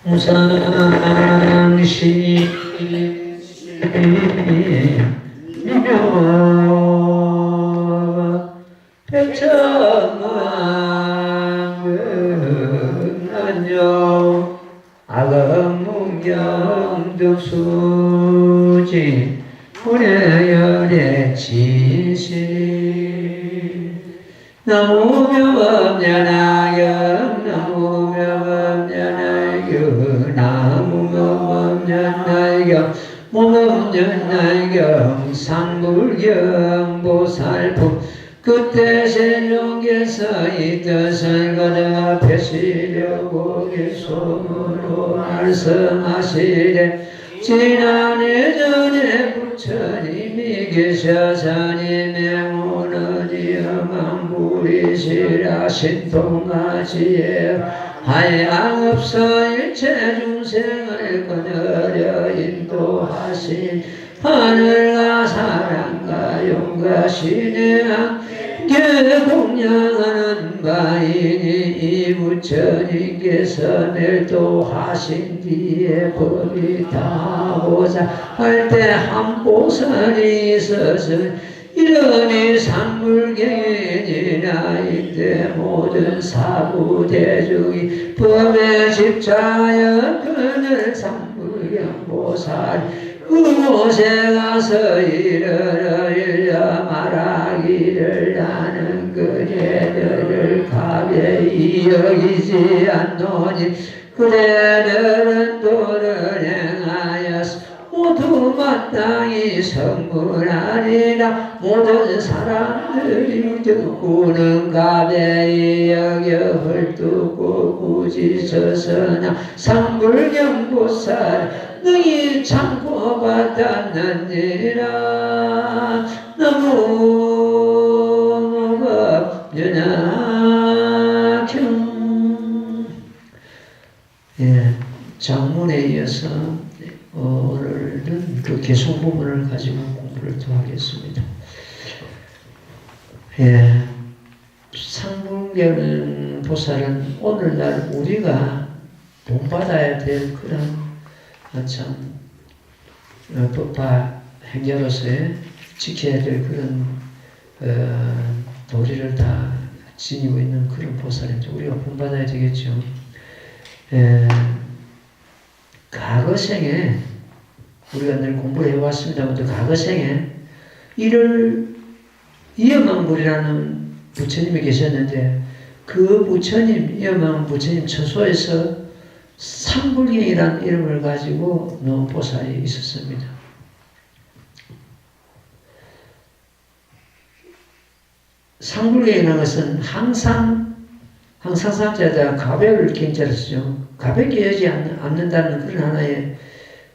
무상시 미묘 백천만근은요 악음문경득수지 불여열의 진실 나무명업년하여 나무명업년하여 나무명업년하여 무명년하여 상불경 보살품 그때 세종께서 이 뜻을 거듭 펴시려고 계속으로 말씀하시되 지난해 전에 부처님이 계셔서니 맹오는 영왕불이시라 신통하지에 하양없어 일체 중생을 거느려 인도하신 하늘과 사랑과 용과 신의 함께 공양하는 바이니 이 부처님께서 멸도하신 뒤에 법이 다하고자 할 때 한 보살이 있었으니 이러니 삼불경이니라 이때 모든 사부대중이 법에 집자여 그늘 삼불경 보살 그곳에 가서 이르러 일러 말하기를 나는 그대들을 가벼이 여기지 않노니 그대들은 도를 행하여서 모두 마땅히 성불하리라 모든 사람들이 듣고는 가벼이 여겨 헐뜯고 굳이 서서나 삼불경보살 너희 참고 받았느니라 너무 법연하경 장문에 이어서 오늘은 그 개송 부분을 가지고 공부를 또 하겠습니다. 상불경 보살은 오늘날 우리가 본받아야 될 그런 참 법화 행자로서의 지켜야 될 그런 도리를 다 지니고 있는 그런 보살입니다. 우리가 본받아야 되겠죠. 과거생에 우리가 늘 공부를 해왔습니다만 과거생에 이를 이엄왕불이라는 부처님이 계셨는데 그 부처님 이엄왕 부처님 처소에서 삼불경이라는 이름을 가지고 놓은 보살이 있었습니다. 삼불경이라는 것은 항상 상자에다가 가벼울 경자를 쓰죠. 가볍게 여지 않는다는 그런 하나의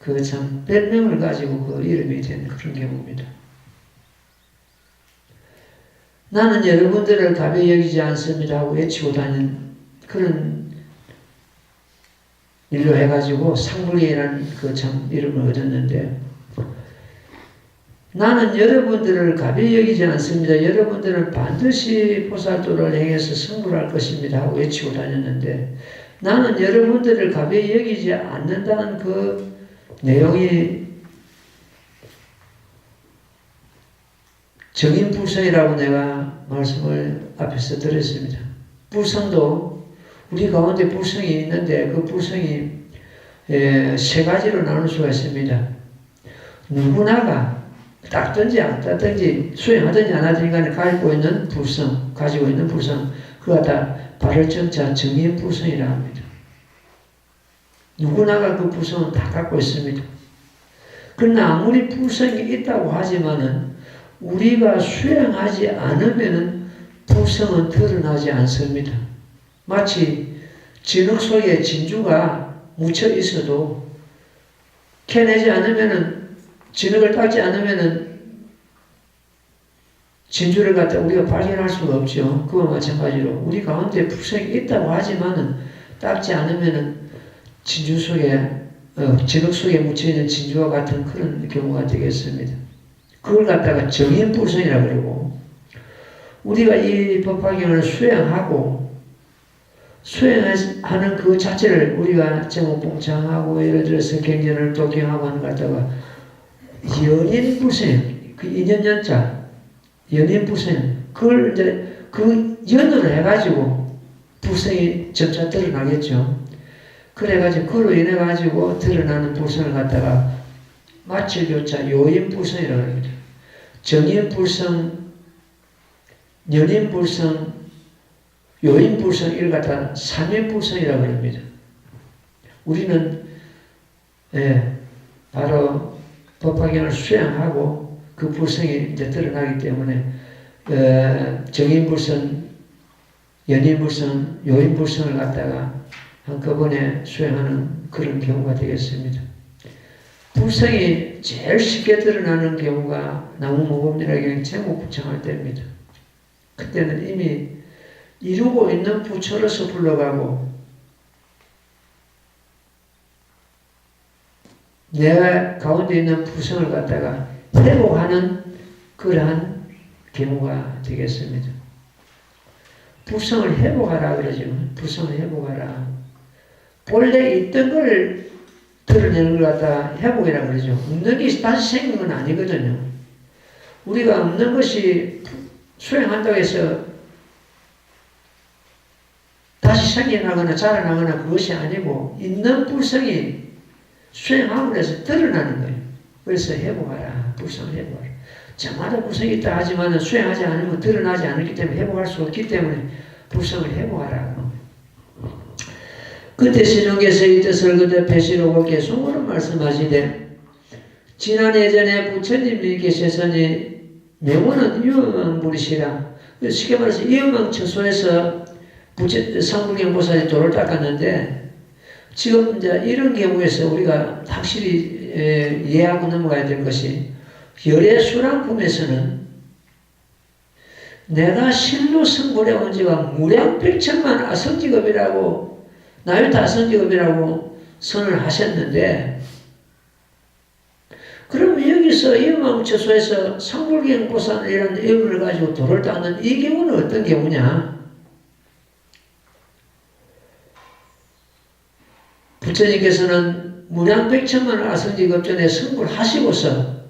그 참 별명을 가지고 그 이름이 된 그런 경우입니다. 나는 여러분들을 가벼이 여기지 않습니다 하고 외치고 다니는 그런 일로 해가지고 상불경이라는 그 참 이름을 얻었는데 나는 여러분들을 가벼이 여기지 않습니다. 여러분들은 반드시 보살도를 행해서 성불할 것입니다 하고 외치고 다녔는데 나는 여러분들을 가벼이 여기지 않는다는 그 내용이 정인불성이라고 내가 말씀을 앞에서 드렸습니다. 불성도 우리 가운데 불성이 있는데 그 불성이 세 가지로 나눌 수가 있습니다. 누구나가 닦든지 안 닦든지 수행하든지 안 하든지 간에 가지고 있는 불성, 그가 다 발을정자 정인불성이라 합니다. 누구나가 그 불성은 다 갖고 있습니다. 그러나 아무리 불성이 있다고 하지만은 우리가 수행하지 않으면은 불성은 드러나지 않습니다. 마치 진흙 속에 진주가 묻혀 있어도 캐내지 않으면은 진흙을 닦지 않으면은 진주를 갖다 우리가 발견할 수가 없죠. 그와 마찬가지로 우리 가운데 불성이 있다고 하지만은 닦지 않으면은 진주 속에 진흙 속에 묻혀 있는 진주와 같은 그런 경우가 되겠습니다. 그걸 갖다가 정인불성이라고 그러고 우리가 이 법화경을 수행하고 수행하는 그 자체를 우리가 제목봉창하고 예를 들어서 경전을 독경하고 하는 것 갖다가 연인불생, 그 인연연자, 연인불생, 그걸 이제 그 연으로 해가지고 불생이 점차 드러나겠죠. 그래가지고 그로 인해가지고 드러나는 불생을 갖다가 마칠교차 요인불생이라고 합니다. 정인불생, 연인불생, 요인불생 이를 갖다 삼인불생이라고 합니다. 우리는 바로 법화경을 수행하고 그 불생이 이제 드러나기 때문에 정인불생, 연인불생, 요인불생을 갖다가 한꺼번에 수행하는 그런 경우가 되겠습니다. 불생이 제일 쉽게 드러나는 경우가 나무모범이라는 제목부창할 때입니다. 그때는 이미 이루고 있는 부처로서 불러가고 내 가운데 있는 부성을 갖다가 회복하는 그러한 경우가 되겠습니다. 부성을 회복하라 그러죠. 부성을 회복하라. 본래 있던 걸 드러내는 걸 갖다 회복이라고 그러죠. 없는 게 다시 생긴 건 아니거든요. 우리가 없는 것이 수행한다고 해서 다시 생겨나거나 자라나거나 그것이 아니고 있는 불성이 수행함으로 해서 드러나는 거예요. 그래서 회복하라. 불성을 회복하라. 저마다 불성이 있다 하지만 수행하지 않으면 드러나지 않기 때문에 회복할 수 없기 때문에 불성을 회복하라. 그때 신용께서 이 뜻을 그대 배시로고 계속으로 말씀하시되 지난 예전에 부처님이 계셨으니 명호는 유망불이시라. 쉽게 말해서 유망처소에서 상불경보살이 돌을 닦았는데 지금 이제 이런 경우에서 우리가 확실히 이해하고 넘어가야 될 것이 열애수랑품에서는 내가 실로 성불해 온 지가 무량백천만 아성직업이라고 나유타 아성직업이라고 선을 하셨는데 그러면 여기서 이망처소에서 상불경보살이라는 이름을 가지고 돌을 닦는 이 경우는 어떤 경우냐? 부처님께서는 무량백천만 아성직업전에 성불하시고서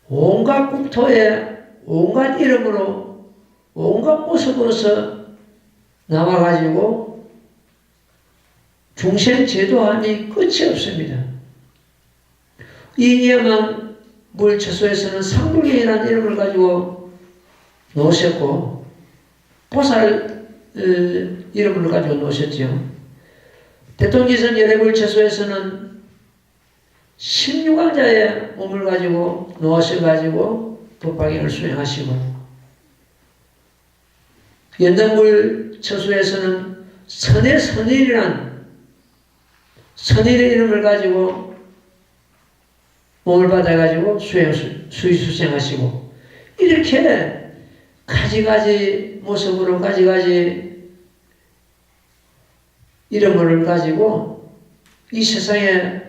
온갖 국토에 온갖 이름으로 온갖 모습으로서 나와가지고 중생 제도함이 끝이 없습니다. 이 예만 물처소에서는 상불경이라는 이름을 가지고 놓으셨고 보살 이름을 가지고 놓으셨죠. 대통기선 열애불처소에서는 16왕자의 몸을 가지고 놓으셔가지고 법화경을 수행하시고 연등불처소에서는 선의 선일이란 선일의 이름을 가지고 몸을 받아가지고 수행하시고 이렇게 가지가지 모습으로 가지가지 이름을 가지고 이 세상에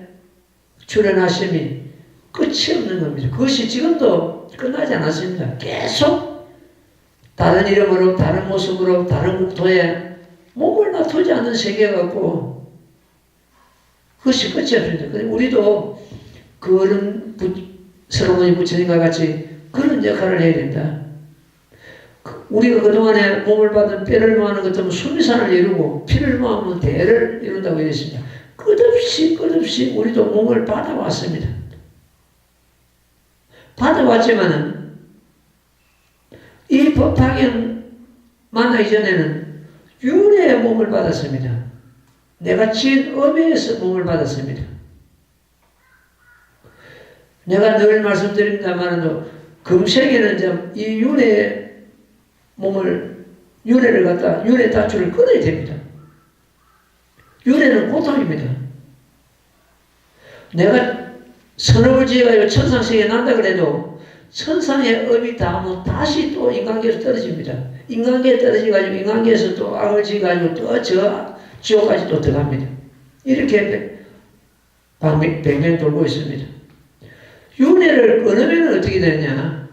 출현하심이 끝이 없는 겁니다. 그것이 지금도 끝나지 않았습니다. 계속 다른 이름으로 다른 모습으로 다른 국토에 몸을 놔두지 않는 세계가 없고 그것이 끝이 없습니다. 우리도 그런 서로문이 부처님과 같이 그런 역할을 해야 된다. 우리가 그동안에 몸을 받은 뼈를 모아는 것처럼 수미산을 이루고 피를 모으면 대를 이룬다고 했습니다. 끝없이 우리도 몸을 받아왔습니다. 받아왔지만은 이 법화경 만나기 전에는 윤회의 몸을 받았습니다. 내가 지은 업에서 몸을 받았습니다. 내가 늘 말씀드립니다만 금생에는 이 윤회의 몸을 윤회를 갖다 윤회 다출을 끊어야 됩니다. 윤회는 고통입니다. 내가 선업을 지어가지고 천상세계에 난다 그래도 천상의 업이 닿으면 다시 또 인간계에서 떨어집니다. 인간계에 떨어져가지고 인간계에서 또 악을 지어가지고 또 저 지옥까지 또 들어갑니다. 이렇게 백면 돌고 있습니다. 윤회를 끊으면 어떻게 되냐?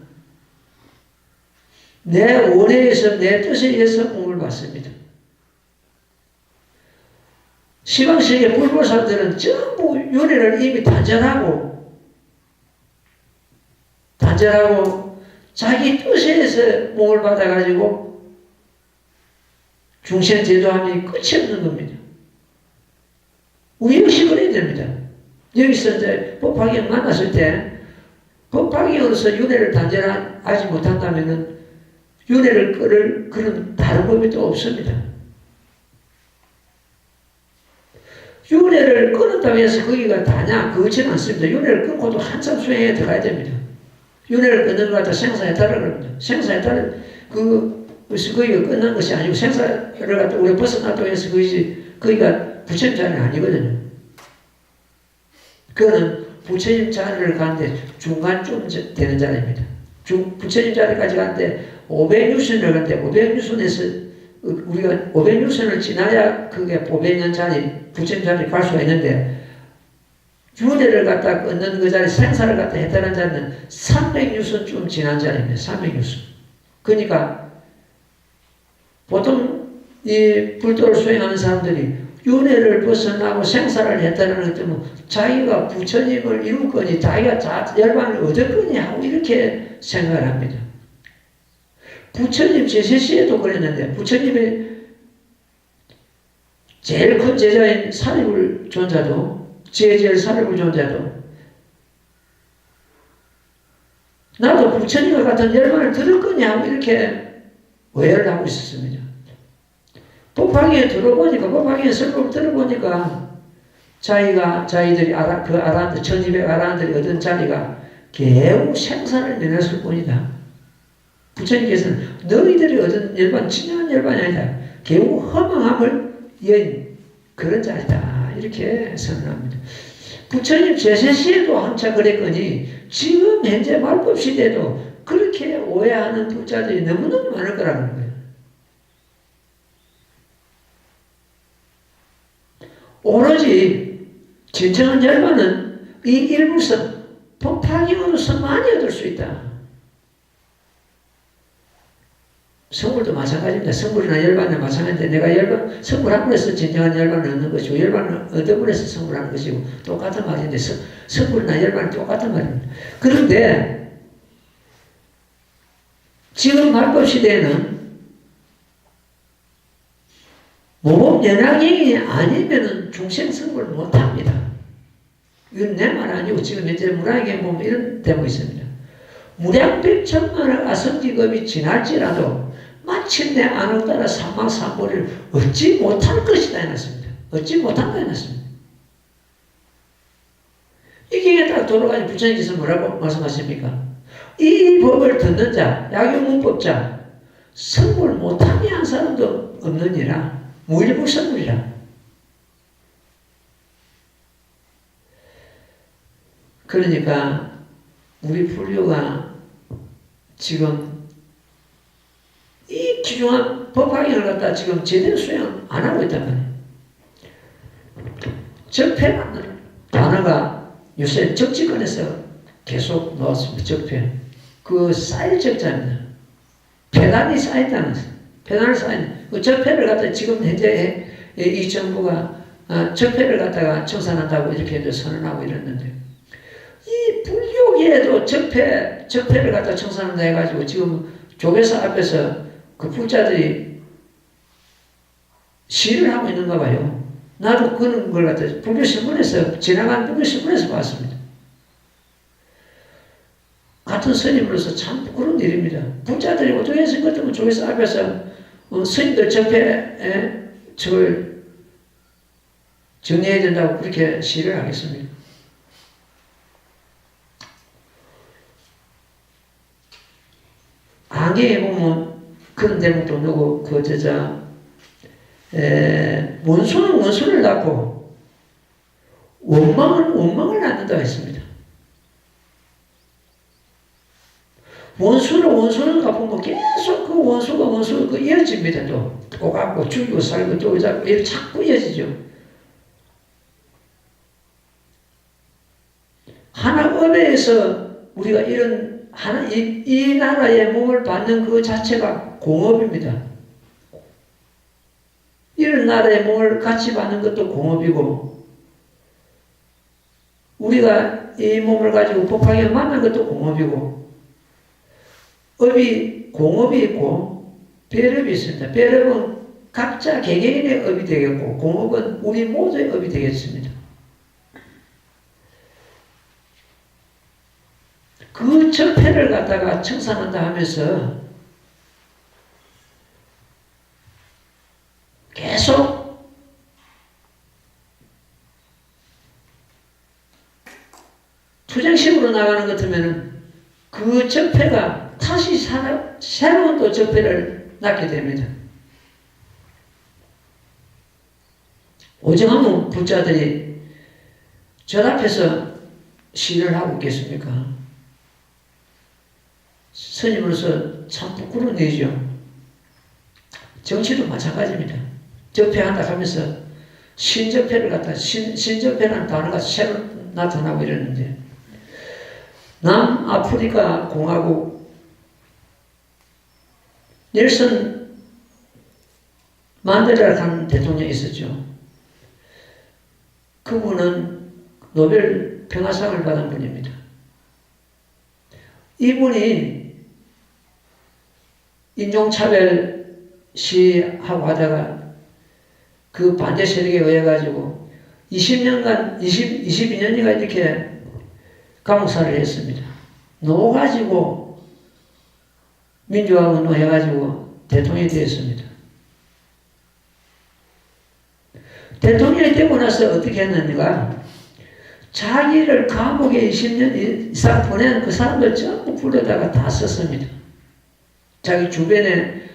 내 원해에서 내 뜻에 의해서 몸을 받습니다. 시방세계 불보살들은 전부 윤회를 이미 단절하고 자기 뜻에 의해서 몸을 받아가지고 중생 제도함이 끝이 없는 겁니다. 우리 역시 그래야 됩니다. 여기서 이제 법화경 만났을 때 법화경으로서 윤회를 단절하지 못한다면은 윤회를 끌을 그런 다른 법이 또 없습니다. 윤회를 끊었다고 해서 거기가 다냐? 그렇지는 않습니다. 윤회를 끊고도 한참 수행에 들어가야 됩니다. 윤회를 끊는 것 같아 생사에 따라 그럽니다. 생사에 따라 그것이 거기가 끝난 것이 아니고 생사를 갖다 우리가 벗어났다고 해서 거기가 부처님 자리는 아니거든요. 그거는 부처님 자리를 가는데 중간쯤 되는 자리입니다. 부처님 자리까지 가는데 500유선을 가는데 500유선에서 우리가 500유선을 지나야 그게 500년 자리 부처님 자리에 갈 수가 있는데 윤회를 갖다 끊는 그 자리 생사를 갖다 했다는 자리는 300유선쯤 지난 자리입니다. 300유선. 그러니까 보통 이 불도를 수행하는 사람들이 윤회를 벗어나고 생사를 했다는 것 때문에 자기가 부처님을 이룰 거니 자기가 열반을 얻을 거니 하고 이렇게 생각을 합니다. 부처님 제세시에도 그랬는데 부처님의 제일 큰 제자인 사리불 존자도 제일 사리불 존자도 나도 부처님과 같은 열반을 들을 거냐 하고 이렇게 오해를 하고 있었습니다. 법화경에 들어보니까 법화경에 설법을 들어보니까 자기들이 그 아라한테 1200 아라한들이 얻은 자리가 겨우 생사를 면했을 뿐이다. 부처님께서는 너희들이 얻은 열반 진정한 열반이 아니다. 겨우 허망함을 연 그런 자리다. 이렇게 선언합니다. 부처님 제세시에도 한차 그랬거니 지금 현재 말법 시대에도 그렇게 오해하는 불자들이 너무너무 많을 거라는 거예요. 오로지 진정한 열반은 이 일부성 법화경으로서 많이 얻을 수 있다. 성불도 마찬가지입니다. 성불이나 열반은 마찬가지인데 내가 성불하고 해서 진정한 열반을 얻는 것이고 열반을 얻음으로 해서 성불하는 것이고 똑같은 말인데 성불이나 열반은 똑같은 말입니다. 그런데 지금 말법 시대에는 모범 연합행위 아니면은 중생 성불을 못합니다. 이건 내 말 아니고 지금 현재 문화에 보면 이런 대목이 있습니다. 무량백천만의 아성기급이 지날지라도 마침내 안을 따라 사망사고를 얻지 못할 것이다 해놨습니다. 얻지 못한다 해놨습니다. 이 경에 딱 돌아가니 부처님께서 뭐라고 말씀하십니까? 이 법을 듣는 자, 약용문법자, 성불 못하게 한 사람도 없느니라. 무일불성불이라. 그러니까 우리 불교가 지금 이 귀중한 법화경을 갖다 지금 제대로 수행 안 하고 있단 말이에요. 적폐라는 단어가 요새 적지권에서 계속 나왔습니다. 적폐. 그 쌓일 적자입니다. 폐단이 쌓인다는 거예요. 폐단이 쌓인 그 적폐를 갖다 지금 현재 이 정부가 적폐를 갖다가 청산한다고 이렇게 선언하고 이랬는데 이 불교계에도 적폐를 갖다 청산한다 해가지고 지금 조계사 앞에서 그 불자들이 시위를 하고 있는가 봐요. 나도 그런 걸 갖다 불교신문에서 지나간 불교신문에서 봤습니다. 같은 스님으로서 참 부끄러운 일입니다. 불자들이 어떻게 했을 것 같으면 조계사 앞에서 스님들 적폐에 저걸 정리해야 된다고 그렇게 시위를 하겠습니다. 안경에 보면 그런 대목도 누구 그 저자 원수는 원수를 낳고 원망은 원망을 낳는다고 했습니다. 원수는 갚으면 계속 그 원수가 그 이어집니다. 또 갚고 죽이고 살고 또 잡고 이렇게 자꾸 이어지죠. 하나 업에서 우리가 이런 이 나라의 몸을 받는 그 자체가 공업입니다. 이런 나라의 몸을 같이 받는 것도 공업이고, 우리가 이 몸을 가지고 복하게 만난 것도 공업이고, 공업이 있고 배업이 있습니다. 배업은 각자 개개인의 업이 되겠고, 공업은 우리 모두의 업이 되겠습니다. 그 적폐를 갖다가 청산한다 하면서 계속 투쟁식으로 나가는 것 같으면 그 적폐가 다시 새로운 또 적폐를 낳게 됩니다. 오정환 부자들이 저 앞에서 시를 하고 있겠습니까? 스님으로서 참 부끄러운 일이죠. 정치도 마찬가지입니다. 적폐한다 하면서 신적폐를 갖다 신적폐라는 단어가 새로 나타나고 이러는데, 남아프리카 공화국 넬슨 만델라라는 대통령이 있었죠. 그분은 노벨 평화상을 받은 분입니다. 이분이 인종차별 시하고 하다가 그 반대 세력에 의해 가지고 22년간 이렇게 감옥살이를 했습니다. 놓아가지고 민주화 운동해가지고 대통령이 되었습니다. 대통령이 되고 나서 어떻게 했는가? 자기를 감옥에 20년 이상 보낸 그 사람들 전부 불러다가 다 썼습니다. 자기 주변에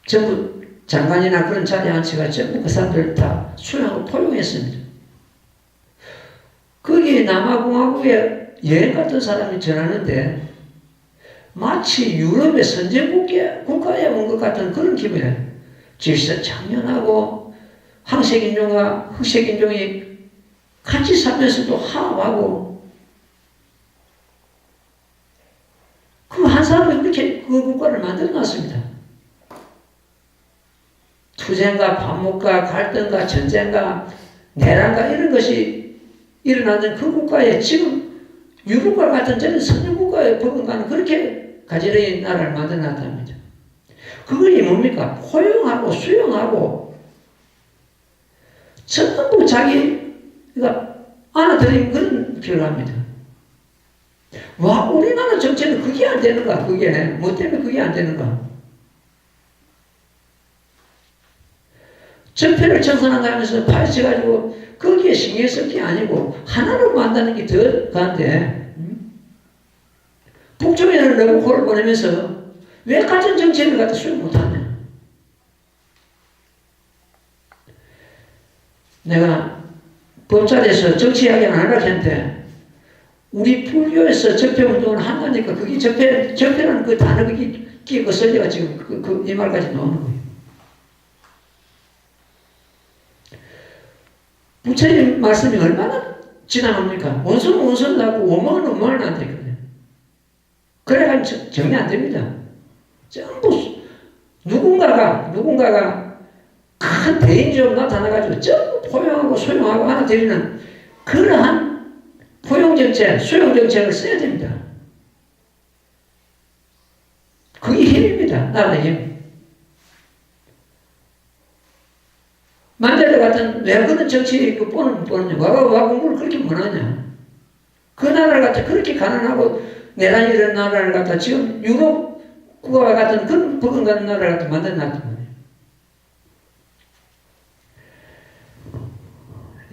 전부 장관이나 그런 자리에 앉혀가 전부 그 사람들 다 수용하고 포용했습니다. 거기 남아공화국에 여행 갔던 사람이 전하는데 마치 유럽의 선진 국가에 온 것 같은 그런 기분이에요. 질서 창연하고 황색인종과 흑색인종이 같이 살면서도 화합하고, 그 한 사람이 그렇게 그 국가를 만들어 놨습니다. 투쟁과 반목과 갈등과 전쟁과 내란과 이런 것이 일어나는 그 국가에 지금 유럽과 같은 저런 선진국가에 버금가는 그렇게 가지런히 나라를 만들어 놨답니다. 그것이 뭡니까? 포용하고 수용하고 전부 자기가 안아들인 그런 결과입니다. 와, 우리나라 정체는 그게 안 되는가? 그게 뭐 때문에 그게 안 되는가? 적폐를 청산한다 하면서 파헤쳐가지고 거기에 신경 쓸 게 아니고 하나로 만드는 게 더 간데, 북쪽에는 러브콜을 보내면서 왜 같은 정책을 갖다 수용 못하냐? 내가 법자리에서 정치 이야기는 안 하려고 했는데, 우리 불교에서 적폐운동을 한다니까 그게 적폐라는 그 단어가 끼고 설리가 지금 이 말까지 나오는 거예요. 부처님 말씀이 얼마나 지나갑니까? 원수는 원수를 하고 원망은 원망을 안 되거든요. 그래가지고 정리 안 됩니다. 전부 누군가가 큰 대인적으로 나타나가지고 전부 포용하고 소용하고 하나 되리는 그러한 포용정책, 수용정책을 써야 됩니다. 그게 힘입니다. 나라의 힘. 만델라 같은 왜 그런 정치 보느냐? 와 공부를 그렇게 못하냐? 그 나라를 갖다 그렇게 가난하고 내란이 이런 나라를 갖다 지금 유럽 국가와 같은 그런 버금가는 나라를 갖다 만들어놨단 말이에요.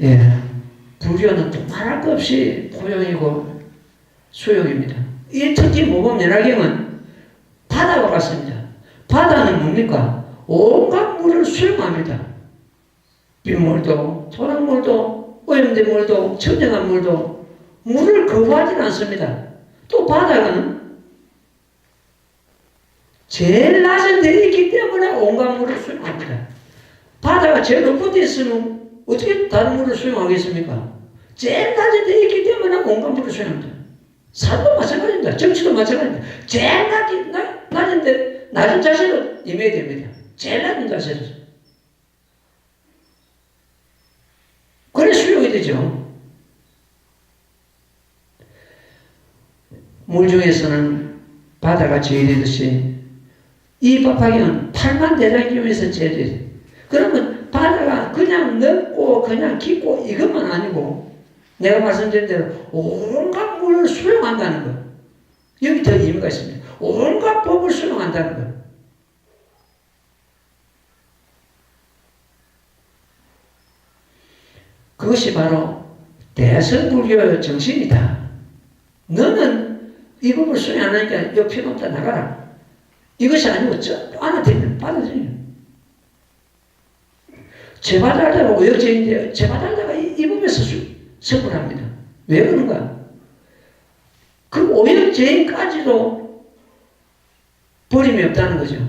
예. 불교는 또 말할 것 없이 포용이고 수용입니다. 이 특히 모범연화경은 바다와 같습니다. 바다는 뭡니까? 온갖 물을 수용합니다. 빗물도, 토랑물도, 오염된 물도, 청정한 물도 물을 거부하지는 않습니다. 또 바다는 제일 낮은 데에 있기 때문에 온갖 물을 수용합니다. 바다가 제일 높은 데 있으면 어떻게 다른 물을 수용하겠습니까? 제일 낮은 데 있기 때문에 온갖 물을 수행합니다. 삶도 마찬가지입니다. 정치도 마찬가지입니다. 제일 낮은데, 낮은 자세로 임해야 됩니다. 제일 낮은 자세로. 그래 수용이 되죠. 물 중에서는 바다가 제일 되듯이 이 법화경은 8만 대장 중에서 제일 돼. 그러면 바다가 그냥 넓고 그냥 깊고 이것만 아니고 내가 말씀드린 대로 온갖 물을 수용한다는 것. 여기 더 의미가 있습니다. 온갖 법을 수용한다는 것. 그것이 바로 대성불교의 정신이다. 너는 이 법을 수용 안 하니까 옆에 놓다 나가라. 이것이 아니고 안아들이면 받아들여요. 제바달다가 오역제인데 제바달다가 이 법에서 성불합니다. 왜 그런가? 그 오역제인까지도 버림이 없다는 거죠.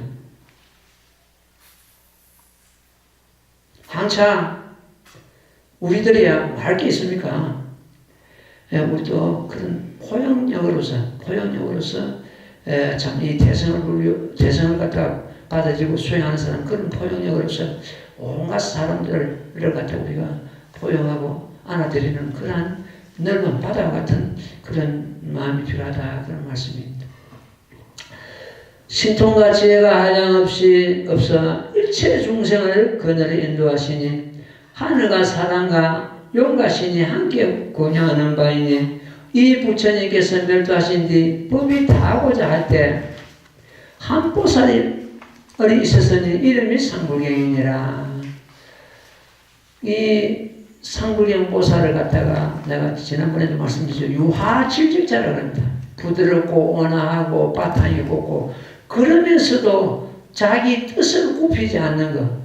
한참 우리들이야 할 게 있습니까? 우리도 그런 포용력으로서 참 이 대성을 갖다가 받아들이고 수행하는 사람 그런 포용력으로서 온갖 사람들을 갖다 우리가 포용하고 안아들이는 그러한 넓은 바다와 같은 그런 마음이 필요하다 그런 말씀입니다. 신통과 지혜가 한량없이 없어 일체 중생을 그늘에 인도하시니 하늘과 사람과 용과 신이 함께 공양하는 바이니 이 부처님께서 멸도하신 뒤 법이 다하고자 할 때 한 보살이 있었으니 이름이 상불경이니라. 이 상불경 보살을 갖다가 내가 지난번에도 말씀드렸죠. 유화칠직자라고 합니다. 부드럽고 온화하고 바탕이 곱고 그러면서도 자기 뜻을 굽히지 않는 것.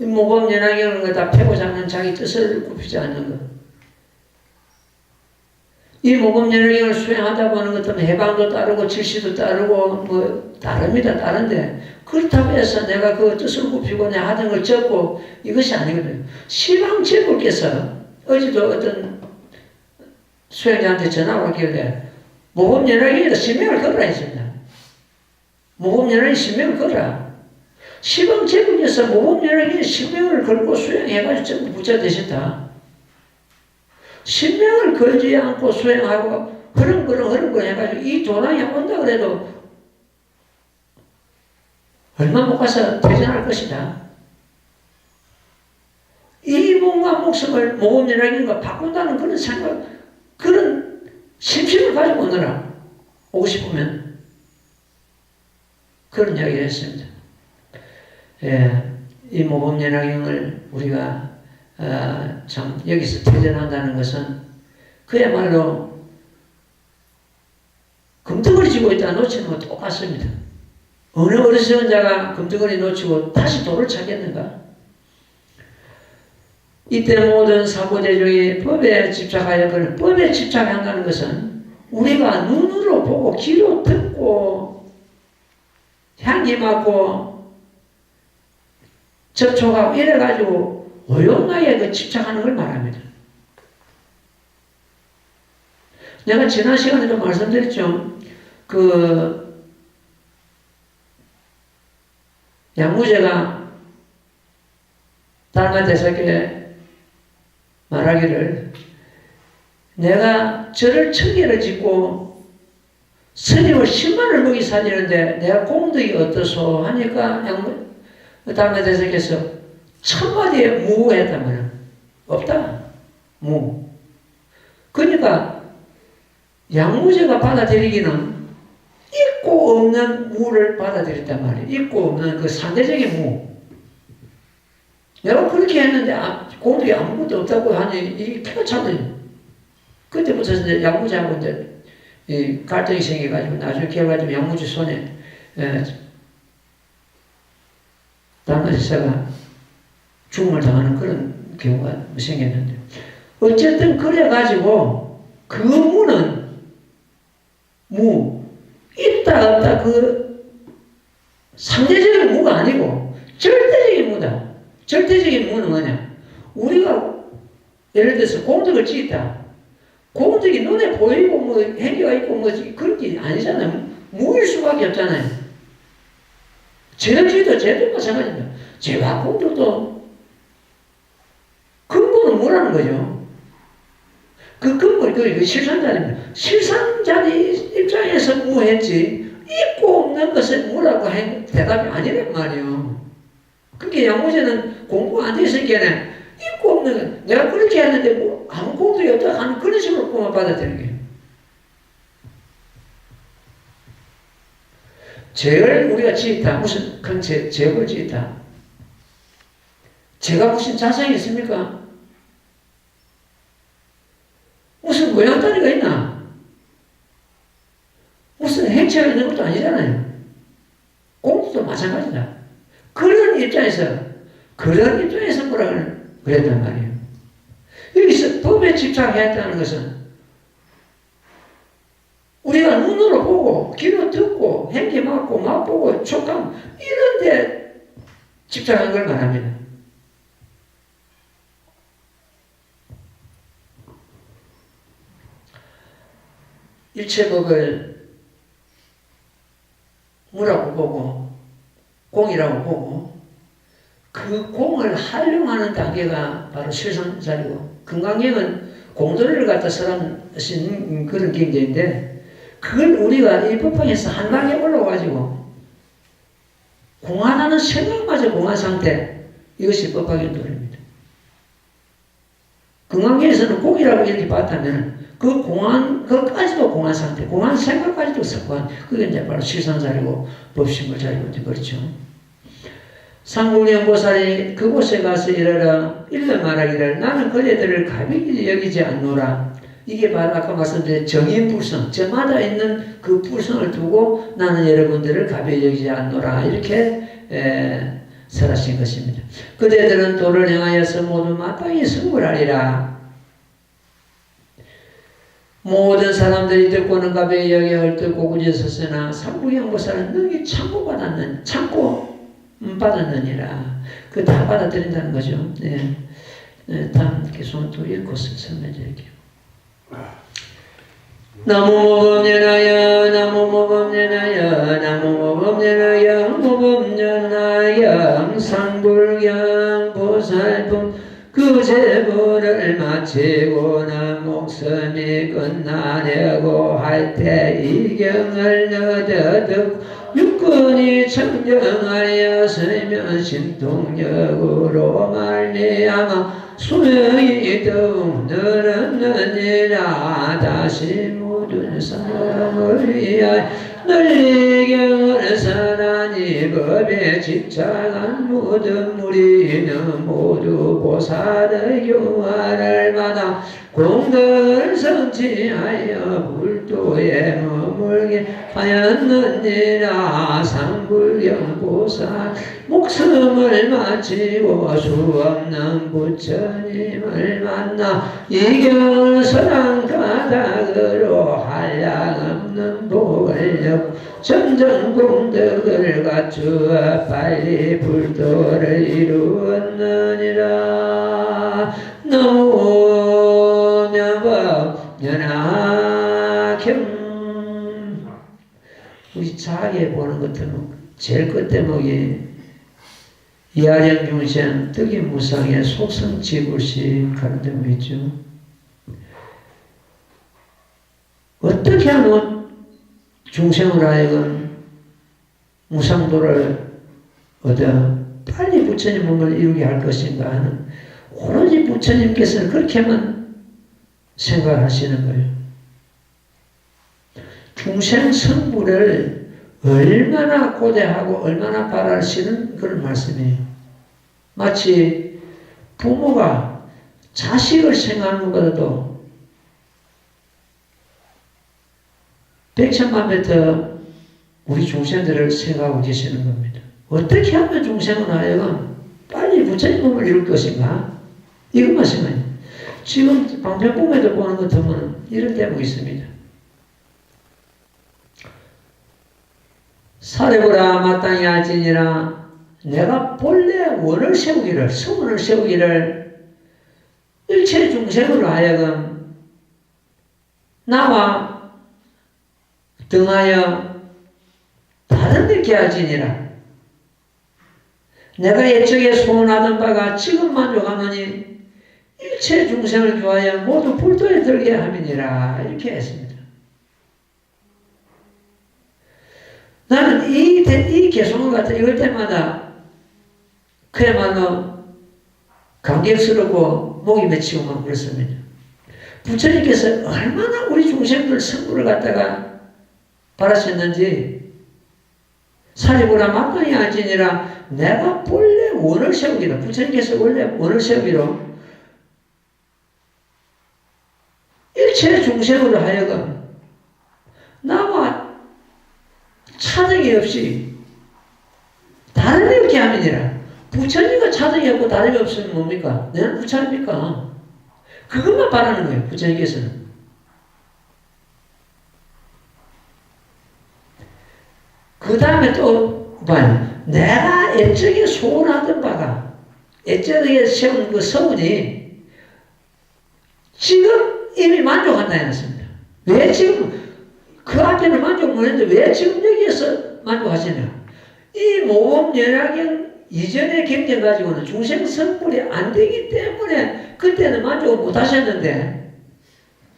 모범연하경을 갖다 패고자 하는 자기 뜻을 굽히지 않는 것. 이 모범연하경을 수행하다 보는 것들은 해방도 따르고 질시도 따르고 뭐 따릅니다. 따른데 그렇다고 해서 내가 그 뜻을 굽히고 내 하던 걸 적고 이것이 아니거든요. 시방제불께서 어제도 어떤 수행자한테 전화가 왔길래 모범연하경에다 신명을 걸으라 했습니다. 모범연하경 신명을 걸으라. 시방제불께서 모범연하경에 신명을 걸고 수행해가지고 전부 부처 되셨다. 신명을 걸지 않고 수행하고 흐름거렁 해가지고 이 도랑이 온다 그래도 얼마 못 가서 퇴전할 것이다. 이 몸과 목숨을 모범연하경과 바꾼다는 그런 생각, 그런 심심을 가지고 오너라. 오고 싶으면. 그런 이야기를 했습니다. 이 모범연하경을 우리가 참 여기서 퇴전한다는 것은 그야말로 금덩어리 쥐고 있다 놓치는 것 똑같습니다. 어느 어리석은 자가 금덩어리 놓치고 다시 돌을 찾겠는가? 이때 모든 사고대중이 법에 집착하여 법에 집착한다는 것은 우리가 눈으로 보고 귀로 듣고 향기 맡고 접촉하고 이래가지고 오용나게 그 집착하는 걸 말합니다. 내가 지난 시간에도 말씀드렸죠. 그 양무제가 달마 대사께 말하기를 내가 절을 1000개를 짓고 스님을 10만을 먹이 살리는데 내가 공덕이 어떠소 하니까 달마 대사께서 1000마디에 무했단 말이야. 없다. 무. 그러니까 양무제가 받아들이기는 있고 없는 무를 받아들였단 말이야. 있고 없는 그 상대적인 무. 내가 그렇게 했는데 공덕이 아무것도 없다고 하니 이게 피가 차더니 그때부터 이제 양무제하고 이제 갈등이 생겨가지고 나중에 결과적으로 양무제 손에 달마제사가 죽음을 당하는 그런 경우가 생겼는데 어쨌든 그래가지고 그 무는 있다 없다 그 상대적인 무가 아니고 절대적인 무다. 절대적인 무는 뭐냐? 우리가 예를 들어서 공덕을 지었다. 공덕이 눈에 보이고 뭐 행위가 있고 뭐 그런 게 아니잖아요. 무일 수밖에 없잖아요. 죄도 죄도 마찬가지입니다. 죄와 공덕도 근본은 뭐라는 거죠? 그 근본, 그 실상자리입니다. 실상자리 입장에서 무했지, 있고 없는 것은 뭐라고 한 대답이 아니란 말이에요. 그게 양무제는 공부 안 돼 있으니까 있고 없는 것, 내가 그렇게 했는데 뭐 아무 공덕이 없다 하는 그런 식으로 그만 받아들이는 거예요. 죄를 우리가 지었다. 무슨 큰 죄를 지었다. 죄가 무슨 자성이 있습니까? 무슨 모양다리가 있나? 무슨 행체가 있는 것도 아니잖아요. 공부도 마찬가지다. 그런 입장에서 뭐라 그랬단 말이에요. 여기서 법에 집착했다는 것은 우리가 눈으로 보고 귀로 듣고 행기 맡고 맛보고 촉감 이런 데 집착한 걸 말합니다. 일체법을 무라고 보고 공이라고 보고 그 공을 활용하는 단계가 바로 실상자리고, 금강경은 공도리를 갖다 쓰는 그런 경제인데 그걸 우리가 이 법화에서 한 단계 올라와가지고 공안하는 생각마저 공안 상태, 이것이 법화의 도리입니다. 금강경에서는 공이라고 이렇게 봤다면 그 공안, 그까지도 공안 상태, 공안 생각까지도 습관, 그게 이제 바로 실상자리고 법신물자리고 그렇죠. 상국연보살이 그곳에 가서 이르라 일러 말하기를 나는 그대들을 가볍게 여기지 않노라. 이게 바로 아까 말씀드린 정인불성, 저마다 있는 그 불성을 두고 나는 여러분들을 가볍게 여기지 않노라. 이렇게 설하신 것입니다. 그대들은 도를 행하여서 모두 마땅히 승불하리라. 모든 사람들이 듣고는 가벼이 여기 헐떡 고구려섰으나 상국연보살은 능히 받았느니라. 그 다 받아들인다는 거죠. 네. 다음 계속 또 읽고 설명해 드릴게요. 나무모범년하여 나무모범년하여 나무모범년하여 모범년하여 상불경 보살품 그 제보를 마치고 나 목숨이 끝나려고 할 때 이 경을 얻어 듣고 육군이 청정하였으면 신통력으로 말미암아 수명이 더욱 늘었느니라. 다시 모든 사람을 위하여 널리 경을 선하니 법에 집착한 모든 무리는 모두 보살의 교화를 받아 공덕을 성취하여 불도에 머물게 하였느니라. 상불경보살 목숨을 마치고 수없는 부처님을 만나 이경을 설한가닥으로 한량없는 복을 얻고 전전공덕을 갖추어 빨리 불도를 이루었느니라. 나무명법연하경. 우리 자기에 보는 것들은 제일 끝대목이 이하령중생 득이무상의 속성지불식 하는 데가 있죠. 어떻게 하면 중생을 하여금 무상도를 얻어 빨리 부처님 몸을 이루게 할 것인가 하는, 오로지 부처님께서는 그렇게만 생각하시는 거예요. 중생 성불을 얼마나 고대하고 얼마나 바라시는 그런 말씀이에요. 마치 부모가 자식을 생각하는 것보다도 백천만 배 더 우리 중생들을 생각하고 계시는 겁니다. 어떻게 하면 중생은 하여금 빨리 부처님 몸을 이룰 것인가? 이것만 생각해요. 지금 방편봉에도 보는 것 같으면 이런 대목이 있습니다. 사례보라 마땅히 할지니라. 내가 본래 원을 세우기를, 소원을 세우기를 일체 중생으로 하여금 나와 등하여 다른 데게 하지니라. 내가 옛적에 소원하던 바가 지금 만족하노니 일체 중생을 교하여 모두 불도에 들게 함이니라. 이렇게 했습니다. 나는 이 개송을 갖다 읽을 때마다 그야말로 감격스럽고 목이 맺히고 막 그렇습니다. 부처님께서 얼마나 우리 중생들 성부를 갖다가 바라셨는지 사리보라 막강히 알지니라. 내가 본래 원을 세우기로, 부처님께서 원래 원을 세우기로 일체 중생으로 하여금 나와 차등이 없이 다름이 없게 함이니라. 부처님과 차등이 없고 다름이 없으면 뭡니까? 내는 부처입니까? 그것만 바라는 거예요, 부처님께서는. 그 다음에 또 봐요. 내가 옛적에 소원하던 바가, 옛적에 세운 그 서운이 지금 이미 만족한다 했습니다. 왜 지금 그 앞에는 만족 못했는데 왜 지금 여기에서 만족하시냐? 이 모범 연약경 이전의 경쟁 가지고는 중생 성불이 안 되기 때문에 그때는 만족을 못 하셨는데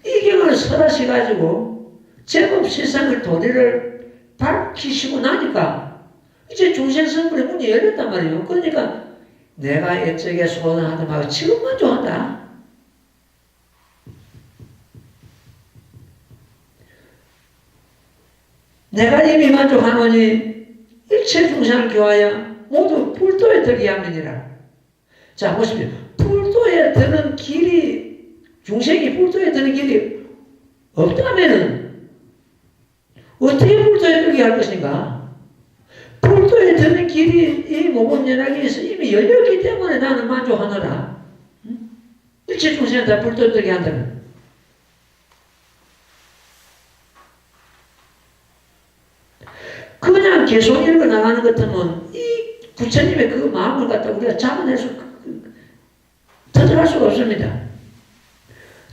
이 경을 설하시 가지고 제법 세상을 도리를 밝히시고 나니까 이제 중생 성불의 문이 열렸단 말이에요. 그러니까 내가 옛적에 소원하던 바가 지금 만족한다. 내가 이미 만족하노니 일체 중생을 교하여 모두 불도에 들게 함이니라. 자, 보십시오. 불도에 드는 길이, 중생이 불도에 드는 길이 없다면은 어떻게 불도에 들게 할 것인가? 불도에 드는 길이 이 모범 연약에서 이미 열렸기 때문에 나는 만족하노라. 일체 중생을 다 불도에 들게 한다면. 그냥 계속 읽어 나가는 것 같으면 이 부처님의 그 마음을 갖다 우리가 잡아낼 수, 터득할 수가 없습니다.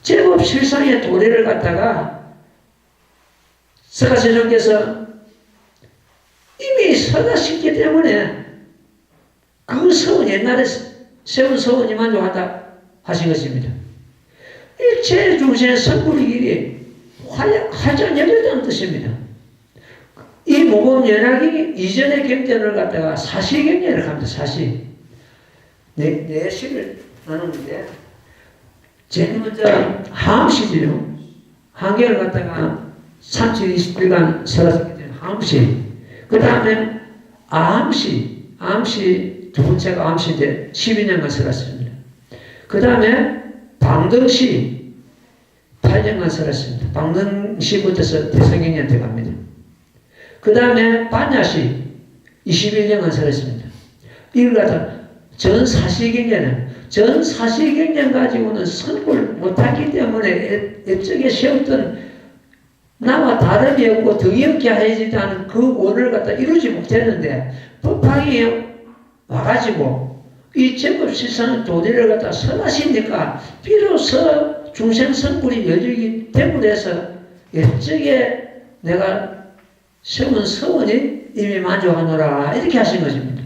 제법 실상의 도리를 갖다가 서가세종께서 이미 설하셨기 때문에 그 서원, 옛날에 세운 서원이 만족하다 하신 것입니다. 일체 중생의 성불의 길이 활짝 열렸다는 뜻입니다. 이 모범 연약이 이전의 경전을 갖다가 사시경전을 합니다. 사시. 네 시를 나누는데, 제일 먼저 항시지요. 한계를 갖다가 3치20일간 설하셨기 항시. 그 다음에 암시 두 번째가 암시인데 12년간 설했습니다. 그 다음에 방등시 8년간 설했습니다. 방등시부터서 대성경전한테 갑니다. 그 다음에 반야시 21년간 설했습니다. 이걸 갖다 전사시경전 가지고는 선고를 못하기 때문에 옛적에 세웠던 나와 다름이 없고 덕이 없게 하여지다는 그 원을 갖다 이루지 못했는데 법학이 와가지고 이 제법 실상의 도리를 갖다 설하시니까 비로소 중생 성불이 열리기 때문에 해서 옛적에 내가 세운 서원이 이미 만족하노라 이렇게 하신 것입니다.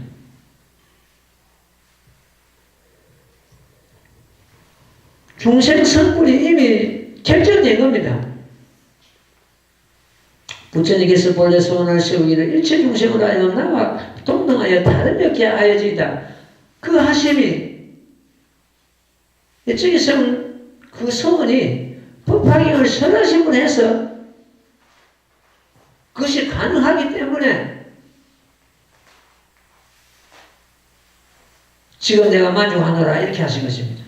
중생 성불이 이미 결정된 겁니다. 부처님께서 본래 소원을 세우기를 일체 중생으로 하여금 나와 동등하여 다름이 없게 하여지이다. 그 하심이 이쪽에 세운 그 소원이 법화경을 설하심을 해서 그것이 가능하기 때문에 지금 내가 만족하노라 이렇게 하신 것입니다.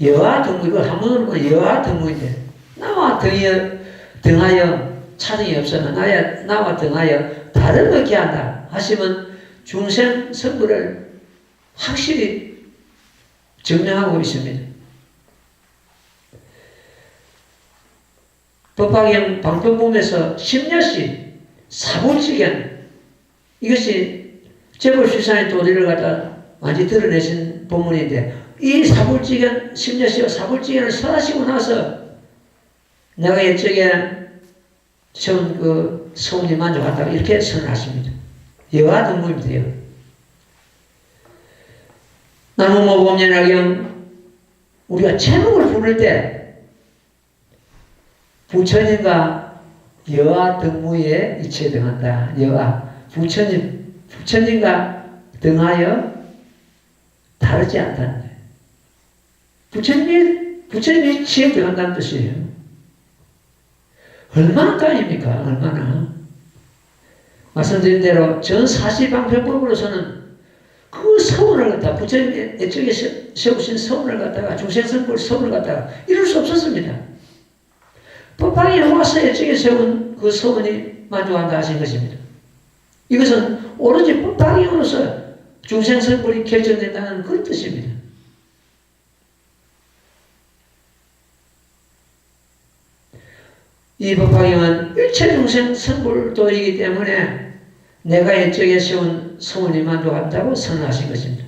여하 등무, 이거 한문으로 보면 여하 등무인데 나와 등하여 차등이 없으나 나와 등하여 다름없게 한다 하시면 중생 성불을 확실히 증명하고 있습니다. 법화경 방법문에서 10년씩 사불지견 이것이 제법 실상의 도리를 갖다 완전히 드러내신 본문인데 이 사불지견, 심지어 사불지견을 설하시고 나서 내가 옛적에 세운 그 서운이 만족한다고 이렇게 선언하십니다. 여호와 등무입니다. 나무모범연화경 우리가 제목을 부를 때 부처님과 여호와 등무에 이치에 등한다. 여호와 부처님과 등하여 다르지 않다는 거예요. 부처님이 지혜 등한다는 뜻이에요. 얼마나 다입니까? 얼마나. 말씀드린 대로 전 사시방편법으로서는 그 서원을 갖다가 부처님 애쪽에 세우신 서원을 갖다가 중생성불 서원을 갖다가 이룰 수 없었습니다. 법방에 와서 애쪽에 세운 그 서원이 만족한다 하신 것입니다. 이것은 오로지 법방에로서 중생성불이 결정된다는 그런 뜻입니다. 이 법화경은 일체 중생 성불도이기 때문에 내가 옛적에 세운 서원이 만족한다고 선언하신 것입니다.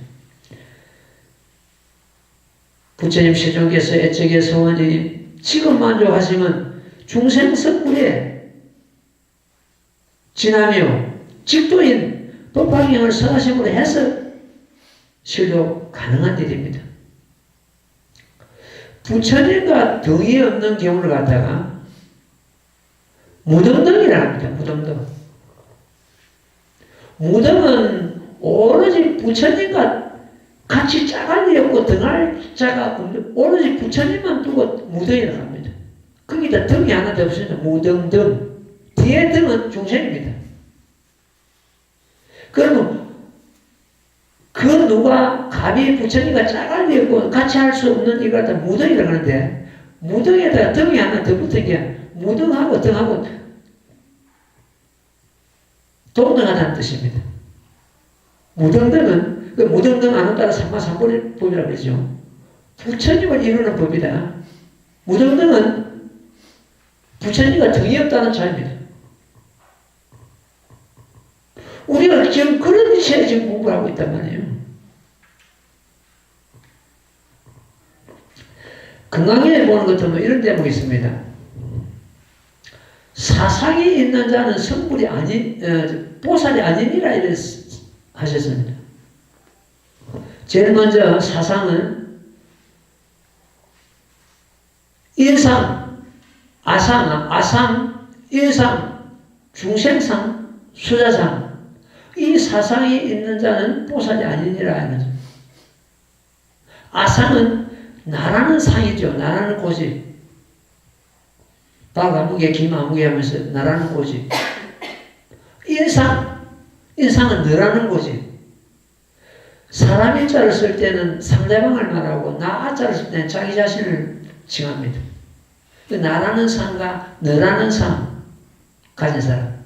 부처님 세종께서 옛적의 서원이 지금 만족하시면 중생 성불에 지나며 직도인 법화경을 선하심으로 해서 실로 가능한 일입니다. 부처님과 등이 없는 경우를 갖다가 무등등이라 합니다. 무등등. 무등은 오로지 부처님과 같이 짝알이 없고 등할 자가 없는 오로지 부처님만 두고 무등이라고 합니다. 거기다 등이 하나도 없습니다. 무등등. 뒤에 등은 중생입니다. 그러면 그 누가 감히 부처님과 짝알이 없고 같이 할 수 없는 이걸 갖다 무등이라고 하는데 무등에다가 등이 하나 더 붙은 게 무등하고 등하고 동등하다는 뜻입니다. 무등등은 그 무등등 안에 따라 삼마삼보법이라고 그러죠. 부처님을 이루는 법이다. 무등등은 부처님과 등이 없다는 차이입니다. 우리가 지금 그런 시에 지금 공부를 하고 있단 말이에요. 건강에 보는 것 보면 이런 대목이 있습니다. 사상이 있는 자는 성불이 보살이 아니니라 이래 하셨습니다. 제일 먼저 사상은 인상, 아상, 인상, 중생상, 수자상 이 사상이 있는 자는 보살이 아니니라 하는 거죠. 아상은 나라는 상이죠. 나라는 고집. 박아무개 김아무개 하면서 나라는 고집. 인상은 너라는 고집. 사람의 자를 쓸 때는 상대방을 말하고 나 자를 쓸 때는 자기 자신을 칭합니다. 나라는 상과 너라는 상 가진 사람.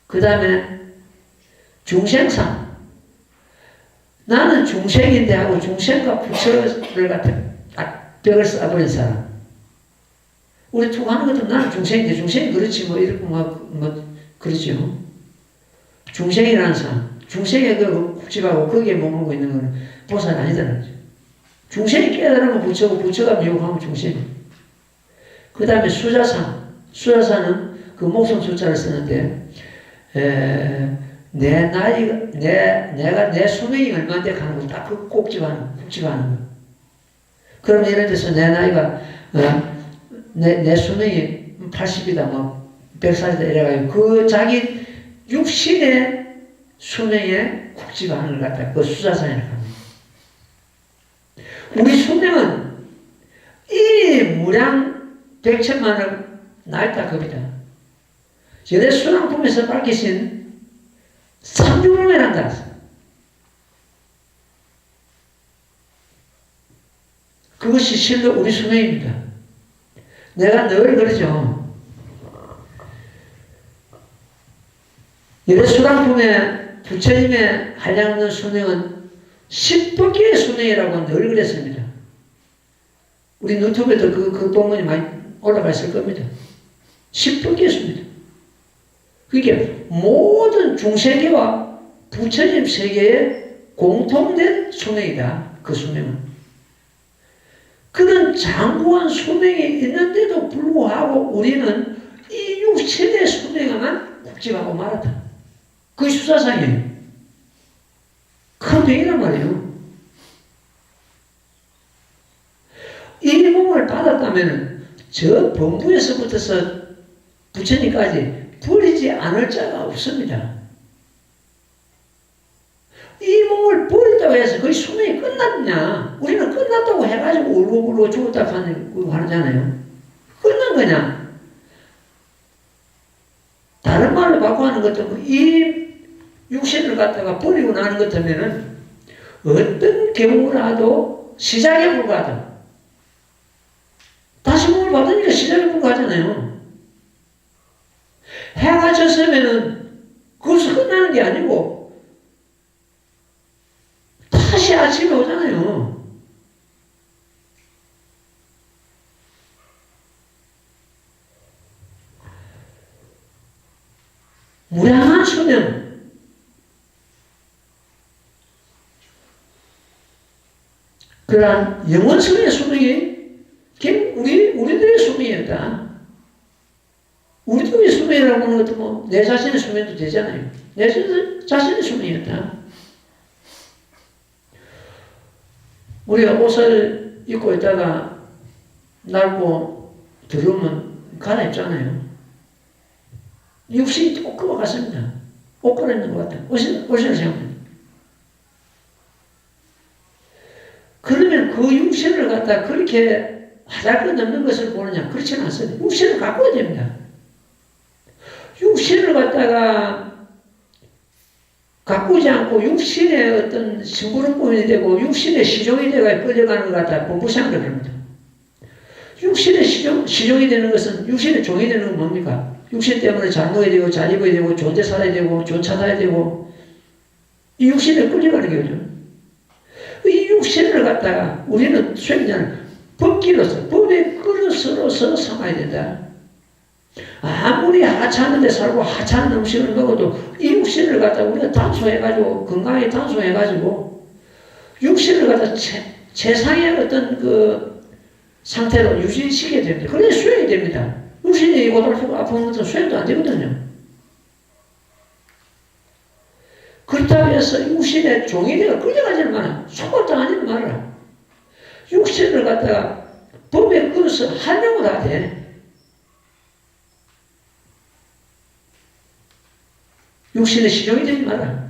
그 다음에 중생상. 나는 중생인데 하고 중생과 부처를 갖다 벽을 쌓아버린 사람. 우리 투구하는 것도 나는 중생인데 중생이 그렇지 뭐 이렇게 그렇죠. 중생이라는 사람. 중생의 그 국집하고 거기에 머물고 있는 것은 보살이 아니다는 거죠. 중생이 깨달으면 부처고 부처가 미혹하면 중생이. 그 다음에 수자상. 수자상은 그 목숨 숫자를 쓰는데 내가 내 수명이 얼마인데 가는 거 딱 그 국집하는 거. 그러면 예를 들어서 내 나이가 내 수명이 80이다, 뭐, 100살이다, 이래가지고, 그 자기 육신의 수명에 국집하는 걸 갖다, 그 수자상이라고 합니다. 우리 수명은 이 무량 100천만억 날다급이다. 여대 수랑품에서 밝히신 삼중론이란다. 그것이 실로 우리 수명입니다. 내가 늘 그러죠. 여대 수랑품에 부처님의 한량없는 수명은 10도기의 수명이라고 늘 그랬습니다. 우리 유튜브에도 그 본문이 많이 올라가 있을 겁니다. 10도기의 수명. 그게 모든 중세계와 부처님 세계의 공통된 수명이다. 그 수명은. 그런 장구한 수명이 있는데도 불구하고 우리는 이 육신의 수명에만 국집하고 말았다. 그게 수사상이에요. 큰 병이란 말이에요. 이 몸을 받았다면 저 범부에서부터서 부처님까지 버리지 않을 자가 없습니다. 이 몸을 버린다고 해서 거의 수명이 끝났냐? 우리는 끝났다고 해가지고 울고불고 죽었다고 하잖아요. 끝난 거냐? 다른 말로 바꿔하는 것도 이 육신을 갖다가 버리고 나는 것 같으면은 어떤 경우라도 시작에 불과하다. 다시 몸을 받으니까 시작에 불과하잖아요. 해가 졌으면은 거기서 끝나는 게 아니고 다시 아침에 오잖아요. 무량한 수명. 그러한 영원성의 수명이 우리들의 수명이었다. 우리들의 수명이라고 하는 것도 뭐 내 자신의 수명도 되잖아요. 내 자신의 수명이었다. 우리가 옷을 입고 있다가 낡고 들어오면 갈아입잖아요. 육신이 꼭 그와 같습니다. 옷 갈아입는 것 같아요. 옷을 생각합니다. 그러면 그 육신을 갖다 그렇게 하잘것 없는 것을 보느냐? 그렇지는 않습니다. 육신을 가꿔야 됩니다. 육신을 갖다가 가꾸지 않고 육신의 어떤 심부름꾼이 되고 육신의 시종이 되가 끌려가는 것 같다. 본부상을 합니다. 육신의 시종이 되는 것은 육신의 종이 되는 건 뭡니까? 육신 때문에 잘 먹어야 되고 잘 입어야 되고 좋은 데 살아야 되고 좋은 차 타야 되고 이 육신에 끌려가는 거죠. 이 육신을 갖다가 우리는 수행자는 법기로서 법의 그릇으로서 삼아야 된다. 아무리 하찮은 데 살고 하찮은 음식을 먹어도 이 육신을 갖다 우리가 단소해가지고 건강하게 단소해가지고 육신을 갖다 최상의 어떤 그 상태로 유지시켜야 됩니다. 그래야 수행이 됩니다. 육신이 고달프고 아픈 것은 수행도 안 되거든요. 그렇다고 해서 육신의 종이 되어 끌려가지는 마라. 속았당하지는 말아라. 육신을 갖다가 법의 그릇을 하려고 다 돼. 육신의 시종이 되지 마라.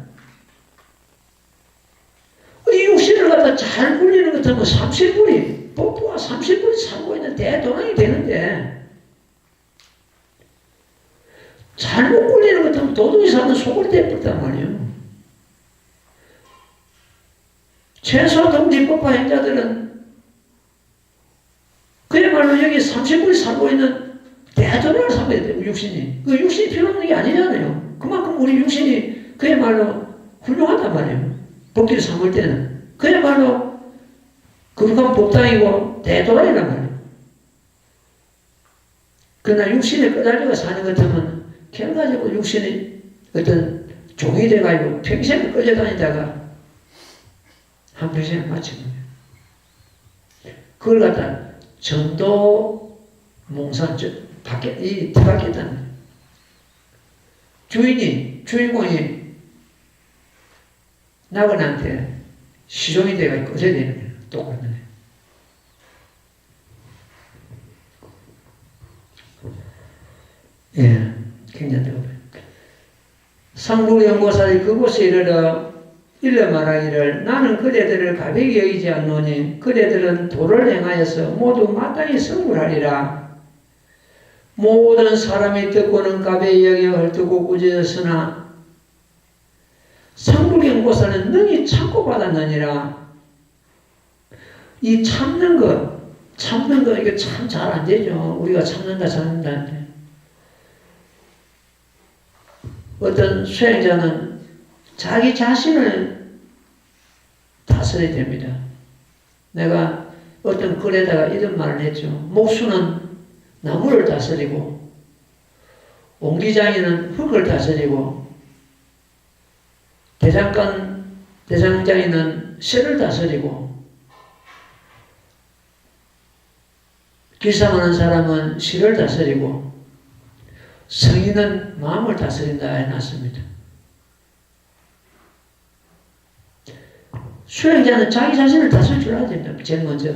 이 육신을 갖다 잘 굴리는 것 같으면 30불이, 법부가 30불이 살고 있는 대도랑이 되는데, 잘못 굴리는 것 같으면 도둑이 사는 속을 떼버렸단 말이에요. 최소 동지법화 행자들은 그야말로 여기 30불이 살고 있는 대도랑을 삼아야 돼요, 육신이. 그 육신이 필요 없는 게 아니잖아요. 그만큼 우리 육신이 그야말로 훌륭하단 말이에요. 법기를 삼을 때는. 그야말로 거룩한 법당이고 대도라이란 말이에요. 그러나 육신에 끌달려가 사는 것 같으면 결과적으로 육신이 어떤 종이 돼가지고 평생을 끌려다니다가 한평생을 마치는 거예요. 그걸 갖다 전도 몽산 이 뒤바뀌었다는 거예요. 주인공이 나그네한테 시종이 돼가지고 꺼져야 되는 거예요. 똑같은 거예요. 예, 굉장히 어려워요. 상국연고사의 그곳에 이르러 일러 말하기를 나는 그대들을 가볍게 여기지 않노니 그대들은 도를 행하여서 모두 마땅히 성불하리라. 모든 사람이 듣고는 가벼이 여겨 헐뜯고 꾸짖었으나 상국연고사는 능히 참고 받았느니라. 이 참는 거 이게 참 잘 안 되죠. 우리가 참는다 하는데 어떤 수행자는 자기 자신을 다스려야 됩니다. 내가 어떤 글에다가 이런 말을 했죠. 목수는 나무를 다스리고 옹기장이는 흙을 다스리고 대장장이는 쇠를 다스리고 길쌈하는 사람은 실을 다스리고 성인은 마음을 다스린다 해놨습니다. 수행자는 자기 자신을 다스릴 줄 알아야 됩니다. 제일 먼저.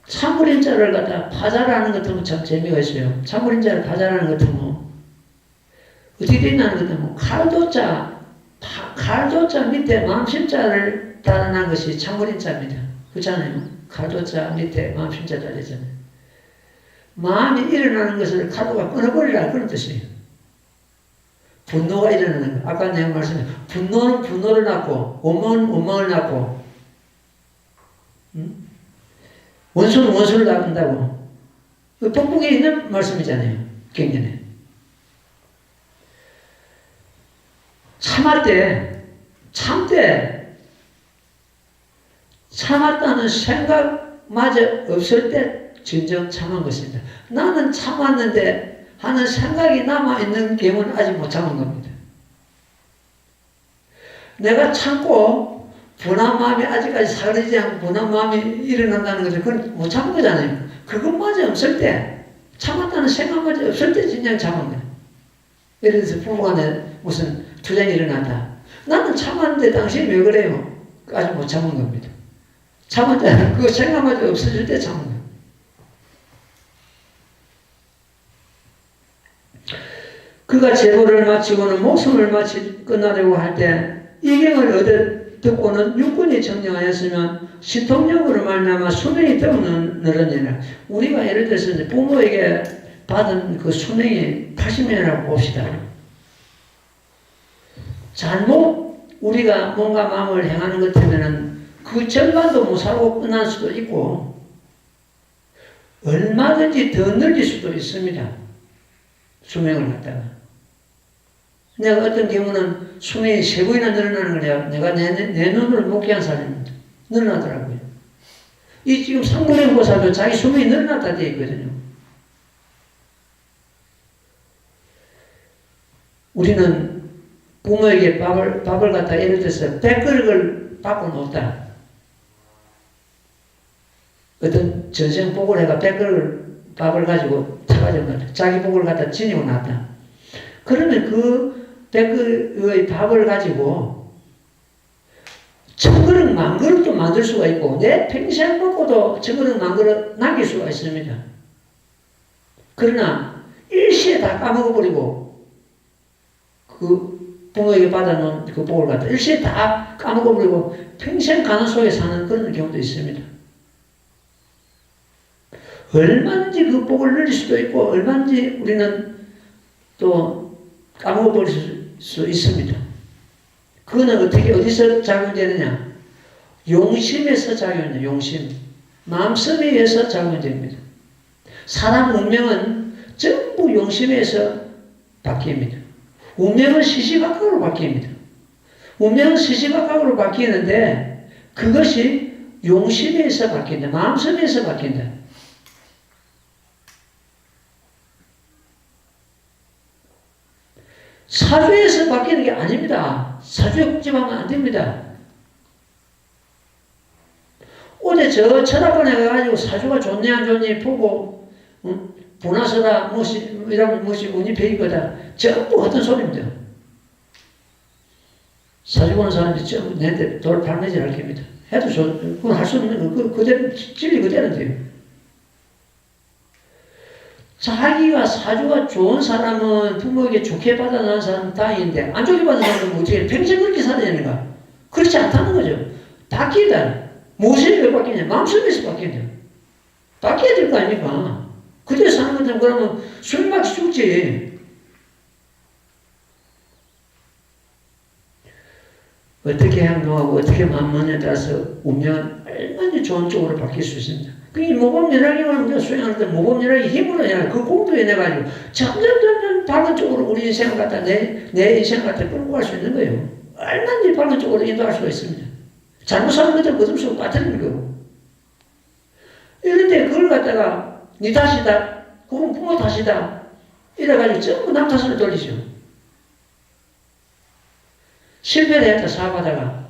참으림자를 갖다 파자라는 것 하면 참 재미가 있어요. 참으림자를 파자라는 것 하면 어떻게 되냐는 것 하면 칼도자 밑에 마음심자를 달아난 것이 참으림자입니다. 그렇잖아요. 칼도자 밑에 마음심자 달렸잖아요. 마음이 일어나는 것을 칼도가 끊어버리라 그런 뜻이에요. 분노가 일어나는 거. 아까 내가 말씀해 분노는 분노를 낳고 원망은 원망을 낳고 원수는 원수를 낳는다고. 뻑뻑에 있는 말씀이잖아요. 경전에. 참았다는 생각마저 없을 때 진정 참은 것입니다. 나는 참았는데 하는 생각이 남아있는 경우는 아직 못 참은 겁니다. 내가 참고 분한 마음이 아직까지 사그리지 않고 분한 마음이 일어난다는 것을 그건 못 참은 거잖아요. 그것마저 없을 때, 참았다는 생각마저 없을 때 진정 참은 거예요. 예를 들어서 부부간에 무슨 투쟁이 일어났다. 나는 참았는데 당신이 왜 그래요? 아직 못 참은 겁니다. 참았다. 그 생각마저 없어질 때 참은 거예요. 그가 제보를 마치고는 목숨을 끝나려고 할 때 이경을 듣고는 육군이 정령하였으면 신통력으로 말미암아 수명이 더욱 늘어니라. 우리가 예를 들어서 이제 부모에게 받은 그 수명이 80년이라고 봅시다. 잘못 우리가 뭔가 마음을 행하는 것 때문에는 그 절반도 못 살고 끝날 수도 있고 얼마든지 더 늘릴 수도 있습니다. 수명을 갖다가. 내가 어떤 경우는 수명이 3번이나 늘어나는 걸 내가 내 눈으로 목격한 사람입니다. 늘어나더라고요. 이 지금 상무령보살도 자기 수명이 늘어났다 되어 있거든요. 우리는 부모에게 밥을 갖다 예를 들어서 100그릇을 바꿔 놓았다. 어떤 전생 복을 해가 100그릇 밥을 가지고 타가지고 자기 복을 갖다 지니고 놨다. 그러면 그 100그릇의 밥을 가지고 1000그릇, 10,000그릇도 만들 수가 있고 내 평생 먹고도 1000그릇, 10,000그릇 남길 수가 있습니다. 그러나 일시에 다 까먹어버리고 그 부모에게 받아놓은 그 복을 갖다 일시에 다 까먹어버리고 평생 가난 속에 사는 그런 경우도 있습니다. 얼마든지 그 복을 늘릴 수도 있고 얼마든지 우리는 또 까먹어버릴 수 있습니다. 그거는 어디서 작용되느냐? 용심에서 작용돼요. 용심. 마음섬에 의해서 작용됩니다. 사람 운명은 전부 용심에서 바뀝니다. 운명은 시시각각으로 바뀝니다. 운명은 시시각각으로 바뀌는데 그것이 용심에서 바뀐다. 마음섬에서 바뀐다. 사주에서 바뀌는 게 아닙니다. 사주에 국집하면 안 됩니다. 어제 저 철학관에 가가지고 사주가 좋네 안 좋니 보고 보나서다 무엇이 이러면 무엇이 운이 베이거다 전부 어떤 소리입니다. 사주 보는 사람들이 전부 내한테 돌 발매질 할 겁니다. 해도 그건 할 수 없는 거 그대로 진리 그대로인데요. 자기가 사주가 좋은 사람은 부모에게 좋게 받아놓은 사람은 다행인데 안 좋게 받은 사람은 어떻게 평생 그렇게 살아야 되는가? 그렇지 않다는 거죠. 바뀌다. 무엇이 왜 바뀌냐? 마음속에서 바뀌냐? 바뀌어야 될 거 아닙니까? 그대로 사는 것처럼 그러면 술막이 죽지. 어떻게 행동하고 어떻게 마음먹느냐에 따라서 운명은 얼마나 좋은 쪽으로 바뀔 수 있습니다. 그 모범연락을 우리가 수행할 때 모범연락이 힘으로 해야 그 공부해 내가지고 점점 밝은 쪽으로 우리 인생을 갖다 내 인생을 갖다 끌고 갈 수 있는 거예요. 얼마든지 밝은 쪽으로 인도할 수가 있습니다. 잘못 사는 것들 거듭쓰고 빠뜨리는 거고. 이런데 그걸 갖다가 네 탓이다. 그건 부모 탓이다. 이래가지고 전부 남 탓으로 돌리죠. 실패를 했다, 사업하다가.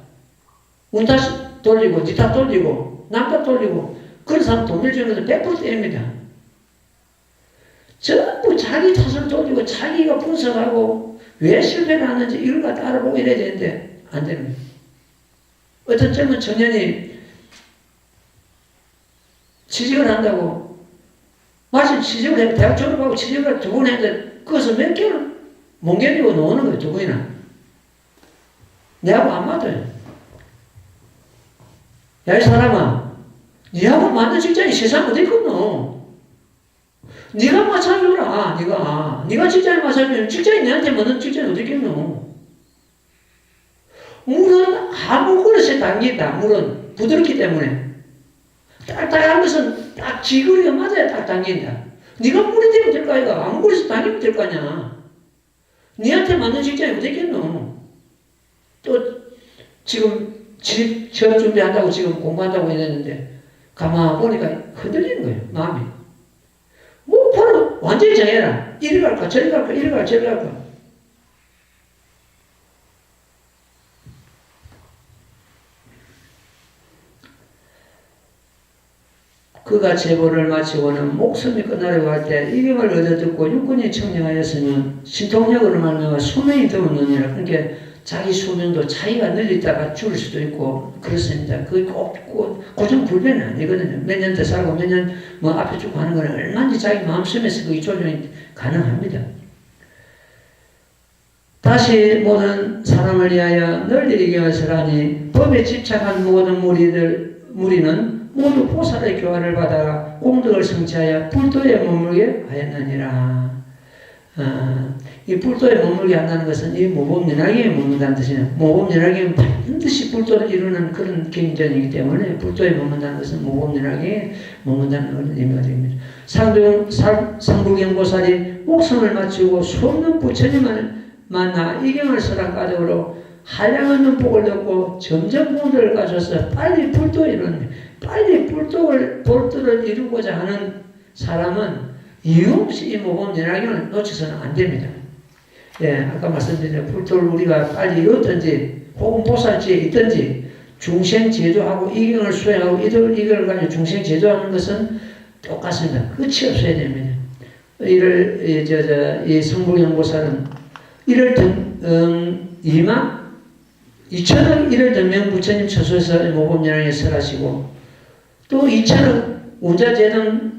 운탓 돌리고, 니탓 돌리고, 남탓 돌리고, 그런 사람 돈 빌주는 것은 100% 떼입니다. 전부 자기 탓을 돌리고, 자기가 분석하고, 왜 실패를 하는지 이걸 갖다 알아보고 이래야 되는데, 안 되는 거예요. 어떤 젊은 청년이 취직을 한다고, 마침 취직을 해, 대학 졸업하고 취직을 2번 했는데, 그것을 몇 개월 못 견디고 노는 거예요, 2번이나. 내하고 안 맞아요. 야, 이 사람아, 니하고 맞는 직장이 세상 어디 있겠노? 니가 맞춰주라, 니가 직장에 맞춰주면 직장이 내한테 맞는 직장이 어디 있겠노? 물은 아무 그릇에 당긴다, 물은. 부드럽기 때문에. 딱딱한 것은 딱 지그리가 맞아야 딱 당긴다. 니가 물이 되면 될 거 아이가? 아무 그릇에 당기면 될 거 아니야. 니한테 맞는 직장이 어디 있겠노? 또, 지금 집 취업 준비한다고 지금 공부한다고 했는데, 가만 보니까 흔들리는 거예요, 마음이. 목표는 완전히 정해라. 이리 갈까, 저리 갈까, 이리 갈까, 저리 갈까. 그가 제보를 마치고는 목숨이 끝나려고 할 때 이경을 얻어듣고 육군이 청량하였으면 신통력으로 말미암아 수명이 더우느니라. 그러니까 자기 수명도 자기가 늘리다가 줄일 수도 있고 그렇습니다. 그게 꼭 고정 불변은 아니거든요. 몇 년 더 살고 몇 년 뭐 앞에 쭉 가는 거는 얼마든지 자기 마음속에서 그게 조정이 가능합니다. 다시 모든 사람을 위하여 널리 이경하시라니 법에 집착한 모든 무리는 모두 보살의 교화를 받아 공덕을 성취하여 불도에 머물게 하였느니라. 이 불도에 머물게 한다는 것은 이 모범연하기에 머문다는 뜻이에요. 모범연하기는 반드시 불도를 이루는 그런 경전이기 때문에 불도에 머문다는 것은 모범연하기에 머문다는 그런 의미가 됩니다. 상부경보살이 목숨을 마치고 수없는 부처님을 만나 이경을 설한 가족으로 한량한 눈복을 얻고 점점 공덕을 가져서 빨리 불도에 이루는, 빨리 불도를 이루고자 하는 사람은 이유 없이 이 모범 연화경을 놓쳐서는 안 됩니다. 예, 아까 말씀드린 대로 불도를 우리가 빨리 이루든지 혹은 보살지에 있든지 중생 제도하고 이경을 수행하고 이걸 가지고 중생 제도하는 것은 똑같습니다. 끝이 없어야 됩니다. 이 성불경보살은 2만 2천억 1을 명 부처님 처소에서 모범연화에 설하시고 또 2천억 운자재등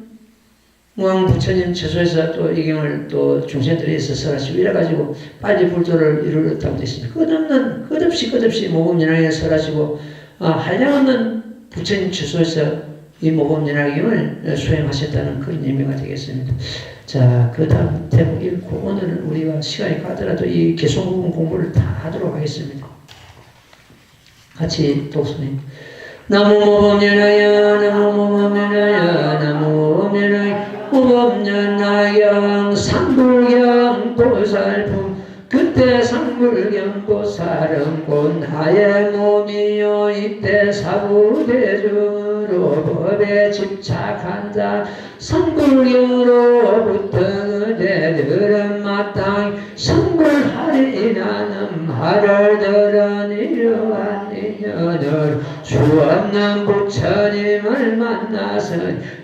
무왕 부처님 처소에서 또 이 경을 또 중생들이 있어 설하시고 이래가지고 빨리 불도를 이루었다고 되어 있습니다. 끝없이 모범연화에 설하시고 한량없는 부처님 처소에서 이 모범연화경을 수행하셨다는 그런 의미가 되겠습니다. 자, 그 다음 대목 읽고 오늘은 우리가 시간이 가더라도 이 개성부분 공부를 다 하도록 하겠습니다. 같이 독서님. 나무 모범연화여 나무 모범연화여 나무 모범연화여 모범연화경 상불경 보살품 그때 상불경 보살은 곧 나의 몸이요 이때 사부대중으로 법에 집착한 자 상불경으로부터 그대들은 마땅히 상불하리라는 말을 들은 이러한 인연을 수없는 부처님을 만나서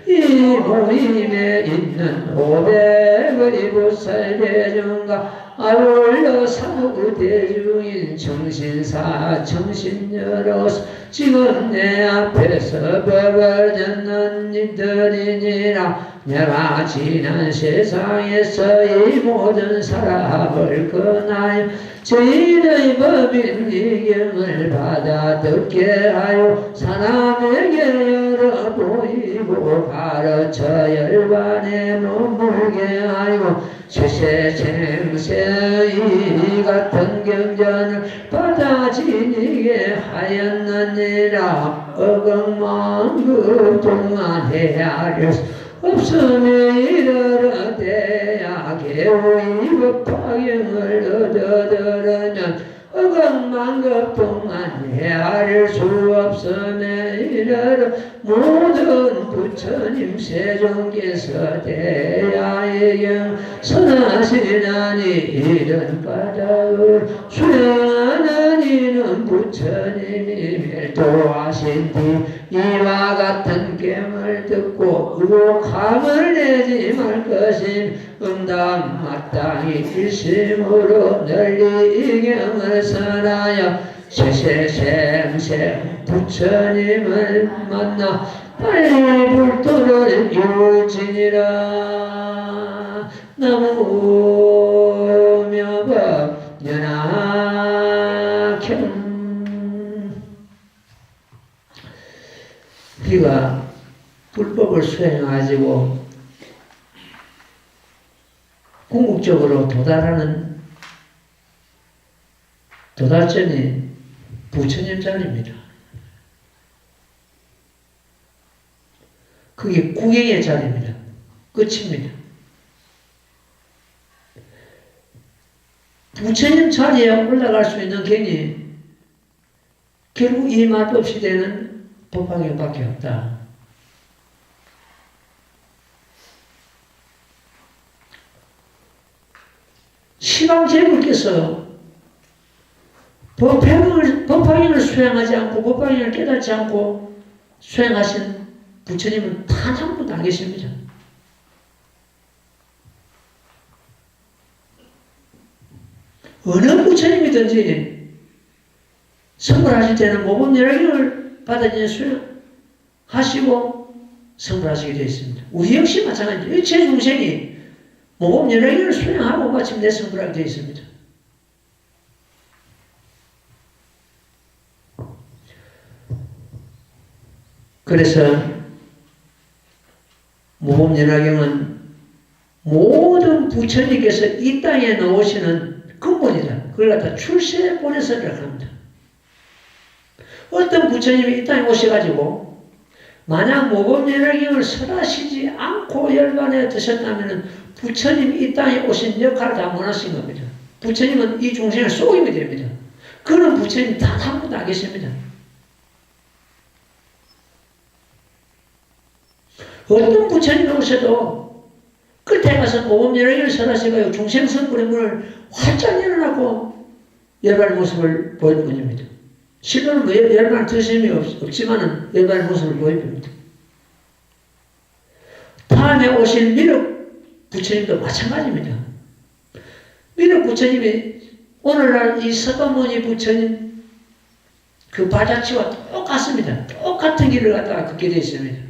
이 모임에 있는 500의 보살대중과 아울러 사부대중인 정신사 정신여로서 지금 내 앞에서 법을 듣는 이들이니라. 내가 지난 세상에서 이 모든 사람을 권하여 저희의 법인 이경을 받아 듣게 하여 사람에게 열어 보이고 가르쳐 열반에 머물게 하여 세세생세 이 같은 경전을 받아 지니게 하였느니라. 어금만 그동안 헤아려서 없음에 이르러 대야개의 법화경을 얻어들으면 어금만 그동안 헤아릴 수 없음에 이르러 모든 부처님 세종께서 대야의 경 선하시나니 이런 바닥을 수행하나니 모든 부처님이 멸도하신 뒤 이와 같은 경을 듣고 의혹함을 내지 말 것임. 응답 마땅히 일심으로 널리 이 경을 선하여 세세생생 부처님을 만나 빨리 불도를 이룰지니라. 나무묘법연하경. 우리가 불법을 수행해가지고 궁극적으로 도달하는 도달점이 부처님 자리입니다. 그게 구경의 자리입니다. 끝입니다. 부처님 자리에 올라갈 수 있는 경이 결국 이 말법 시대는 법화경밖에 없다. 시방제불께서 법화경을 수행하지 않고 법화경을 깨닫지 않고 수행하신 부처님은 단 한 분도 안 계십니다. 어느 부처님이든지 성불하실 때는 모범열경을 받아들여 수행하시고 성불하시게 되어 있습니다. 우리 역시 마찬가지입니다. 일체 중생이 모범열경을 수행하고 마침내 성불하게 되어 있습니다. 그래서 모범연화경은 모든 부처님께서 이 땅에 나오시는 근본이다. 그걸 갖다 출세에 보내서라고 합니다. 어떤 부처님이 이 땅에 오셔가지고 만약 모범연화경을 설하시지 않고 열반에 드셨다면 부처님이 이 땅에 오신 역할을 다 못하신 겁니다. 부처님은 이 중생을 속이게 됩니다. 그런 부처님 단 한 분도 안 계십니다. 어떤 부처님이 오셔도 끝에 가서 모범연화경을 설하시고 중생성불의 문을 활짝 열어놓고 열반의 모습을 보일 뿐입니다. 실로는 뭐 열반을 드심이 없지만은 열반의 모습을 보일 뿐입니다. 다음에 오실 미륵 부처님도 마찬가지입니다. 미륵 부처님이 오늘날 이 서가모니 부처님 그 발자취와 똑같습니다. 똑같은 길을 갖다가 걷게 되어 있습니다.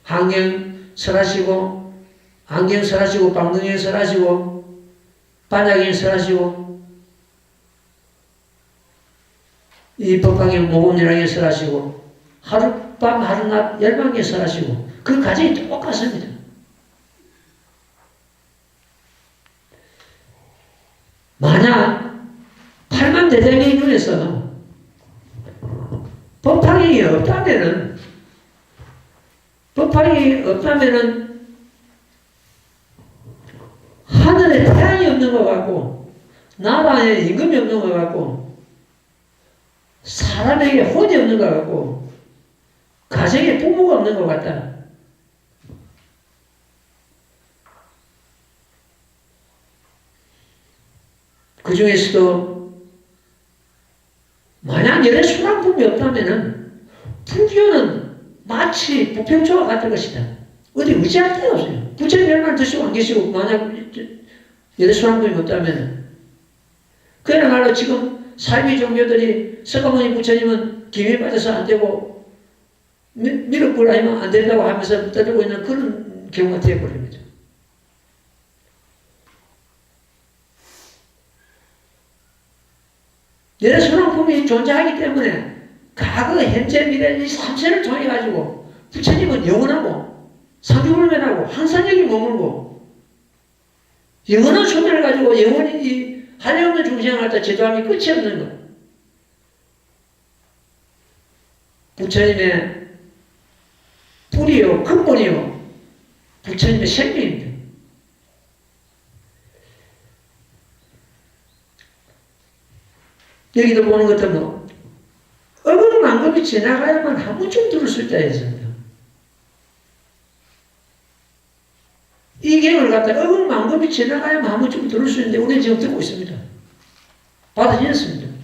한경 설하시고, 안경 설하시고, 방등경 설하시고, 반야경 설하시고, 이 법강경 모범연화경 설하시고, 하룻밤 하룻낮 열반경 설하시고, 그 과정이 똑같습니다. 만약 8만 대장경 중에서 법화경이 없다면은 하늘에 태양이 없는 것 같고 나라에 임금이 없는 것 같고 사람에게 혼이 없는 것 같고 가정에 부모가 없는 것 같다. 그 중에서도 만약 열의 수락품이 없다면은 불교는 마치 부평초와 같은 것이다. 어디 의지할 데가 없어요. 부처님 열만 드시고 안 계시고 만약 열의 수락품이 없다면은 그야말로 지금 사이비 종교들이 서가모니 부처님은 기회에 빠져서 안 되고 미륵불 아니면 안 된다고 하면서 떠들고 있는 그런 경우가 되어버립니다. 열의 수락품이 존재하기 때문에 과거, 현재, 미래 이 3세를 통해 가지고 부처님은 영원하고 상주불면하고 항상 여기 머물고 영원한 소멸을 가지고 영원히 이 한없는 중생을 갖다 제도함이 끝이 없는 것. 부처님의 뿌리요, 근본이요, 부처님의 생명입니다. 여기도 보는 것도 뭐 어금망금이 지나가야만 한 번쯤 들을 수 있다 했습니다. 이 경을 갖다 어금망금이 지나가야만 한 번쯤 들을 수 있는데 우리는 지금 듣고 있습니다. 받아지셨습니다.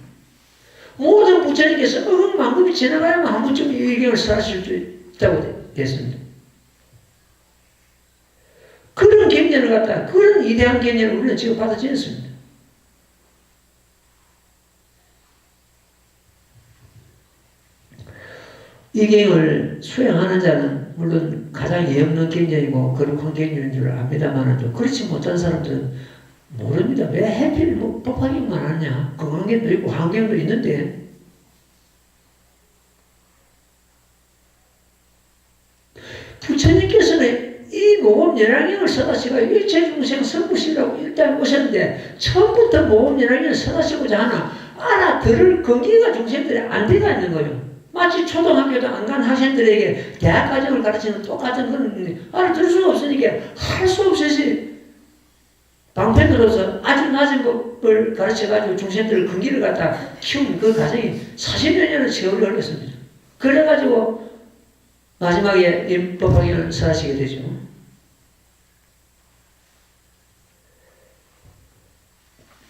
모든 부처님께서 억만금이 지나가야만 한 번쯤 이 경을 설하실 수 있다고 됐습니다. 그런 경전을 갖다 그런 위대한 경전을 우리는 지금 받아지었습니다. 이 경을 수행하는 자는 물론 가장 예없는 경전이고 거룩한 경전인 줄 압니다만 그렇지 못한 사람들은 모릅니다. 왜 해필 법화경만 하냐? 건강경도 있고 환경도 있는데 부처님께서는 이 모범연화경을 써다시고 일체중생 성부시라고 일단 오셨는데 처음부터 모범연화경을 써다시고자 하나 알아들을 근기가 중생들이 안 돼가 있는 거예요. 마치 초등학교도 안 간 학생들에게 대학과정을 가르치는 똑같은 건 알아들을 수가 없으니까 할 수 없이 방편으로서 아주 낮은 법을 가르쳐가지고 중생들을 근기를 갖다 키우는 그 과정이 40여 년의 세월이 걸렸습니다. 그래가지고 마지막에 이 법화경을 설하시게 되죠.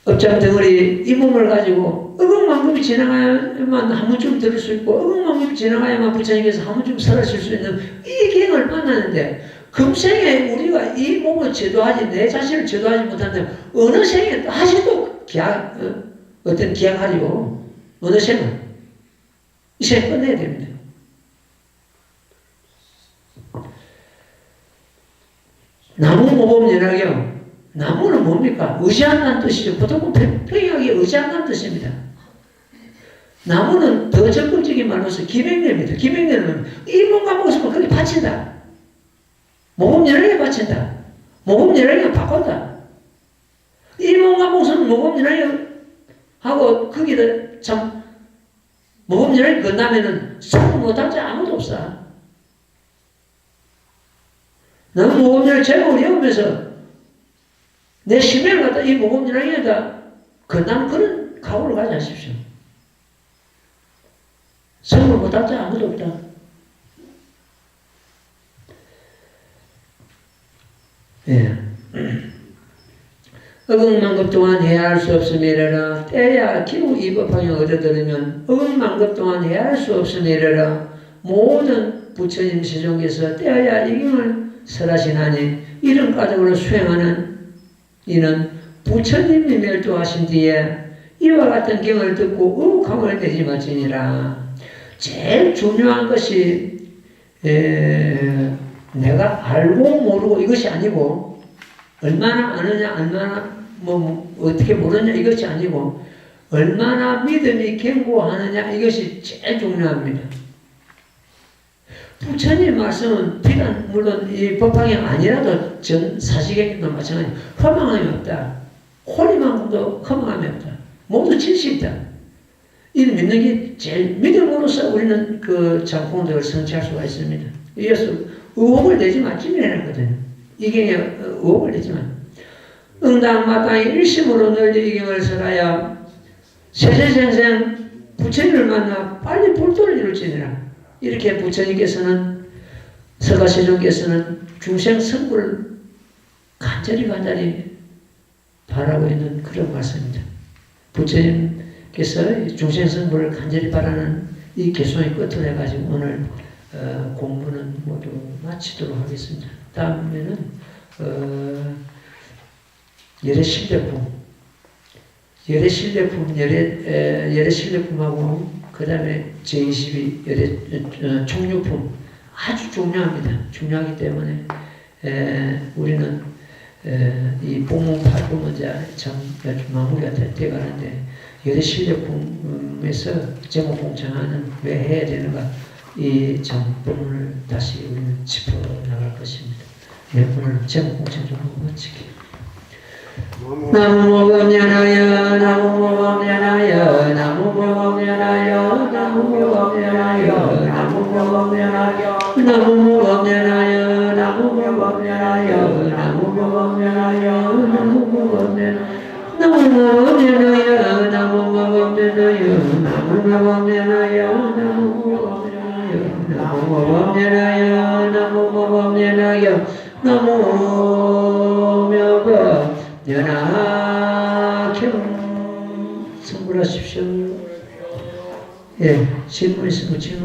업장 덩어리 이 몸을 가지고 억억만금이 지나가야만 한 번쯤 들을 수 있고 억억만금이 지나가야만 부처님께서 한 번쯤 설하실 수 있는 이 경을 만나는데 금생에 우리가 이 몸을 제도하지 내 자신을 제도하지 못한다면 어느 생에 다시 또 어떤 기약하리요. 어느 생은 이 생 끝내야 됩니다. 나무 모범연화경 나무는 뭡니까? 의지한다는 뜻이죠. 보통은 평이하게 의지한다는 뜻입니다. 나무는 더 적극적인 말로서 기백내입니다. 기백내는 이 몸과 목숨을 거기 바친다. 모범연화경에 바친다. 모범연화경에 바꾼다. 이 몸과 목숨을 모범연화경 하고 거기다 참 모범연화경 끝나면은 성공 못할 자 아무도 없어. 너무 모범연화경 제가 어려우면서 내使命을 갖다 이 모범연화경에다 건너는 그런 각오를 가져하십시오. 성공을 못할 자 아무도 없다. 예. 억억만급 동안 해야 할 수 없음이래라. 때야 기우 이 법화경을 얻어들으면 억억만급 동안 해야 할 수 없음이래라. 모든 부처님 세종께서 때야 이 경을 설하시나니 이런 과정으로 수행하는 이는 부처님이 멸도하신 뒤에 이와 같은 경을 듣고 의혹함을 내지 마치니라. 제일 중요한 것이 내가 알고 모르고 이것이 아니고 얼마나 아느냐 얼마나 어떻게 모르냐 이것이 아니고 얼마나 믿음이 견고하느냐 이것이 제일 중요합니다. 부처님 말씀은 비단 물론 이 법화경 아니라도 전 사시경도 마찬가지 허망함이 없다. 호리만큼도 허망함이 없다. 모두 진실이 있다. 이 믿는 게 제일 믿음으로써 우리는 그 장공덕을 성취할 수가 있습니다. 이어서 의혹을 내지 마 찜이라거든요. 이경에 의혹을 내지 마. 응당 마땅히 일심으로 널리 이경을 설하여 세세생생 부처님을 만나 빨리 불도를 이룰지니라. 이렇게 부처님께서는 서가세종께서는 중생 성불을 간절히 바라고 있는 그런 말씀입니다. 부처님께서 중생 성불을 간절히 바라는 이 개송의 끝을 해가지고 오늘 공부는 모두 마치도록 하겠습니다. 다음에는 열애실례품하고 그 다음에 제22 총류품 아주 중요합니다. 중요하기 때문에 우리는 이 복문 8부문 참 마무리가 되어가는데 열애실례품에서 제목 공창하는 왜 해야 되는가 이 참 부분을 다시 우리는 짚어나갈 것입니다. 오늘 제목 공창 좀 하고 마칠게요. 나무모범연하여 나무모범연하여 나무모범연하여 나무모범연하여 나무모범연하여 나무모범연하여 나무모범연하여 나무모범연하여 나무모범연하여 나무모범연하여 나무모범연하여 나무모범연하여 나무모범연하여 나무모범연하여 나무모범연하여 연하경 하십시오. 예, 질문 있으면 질문.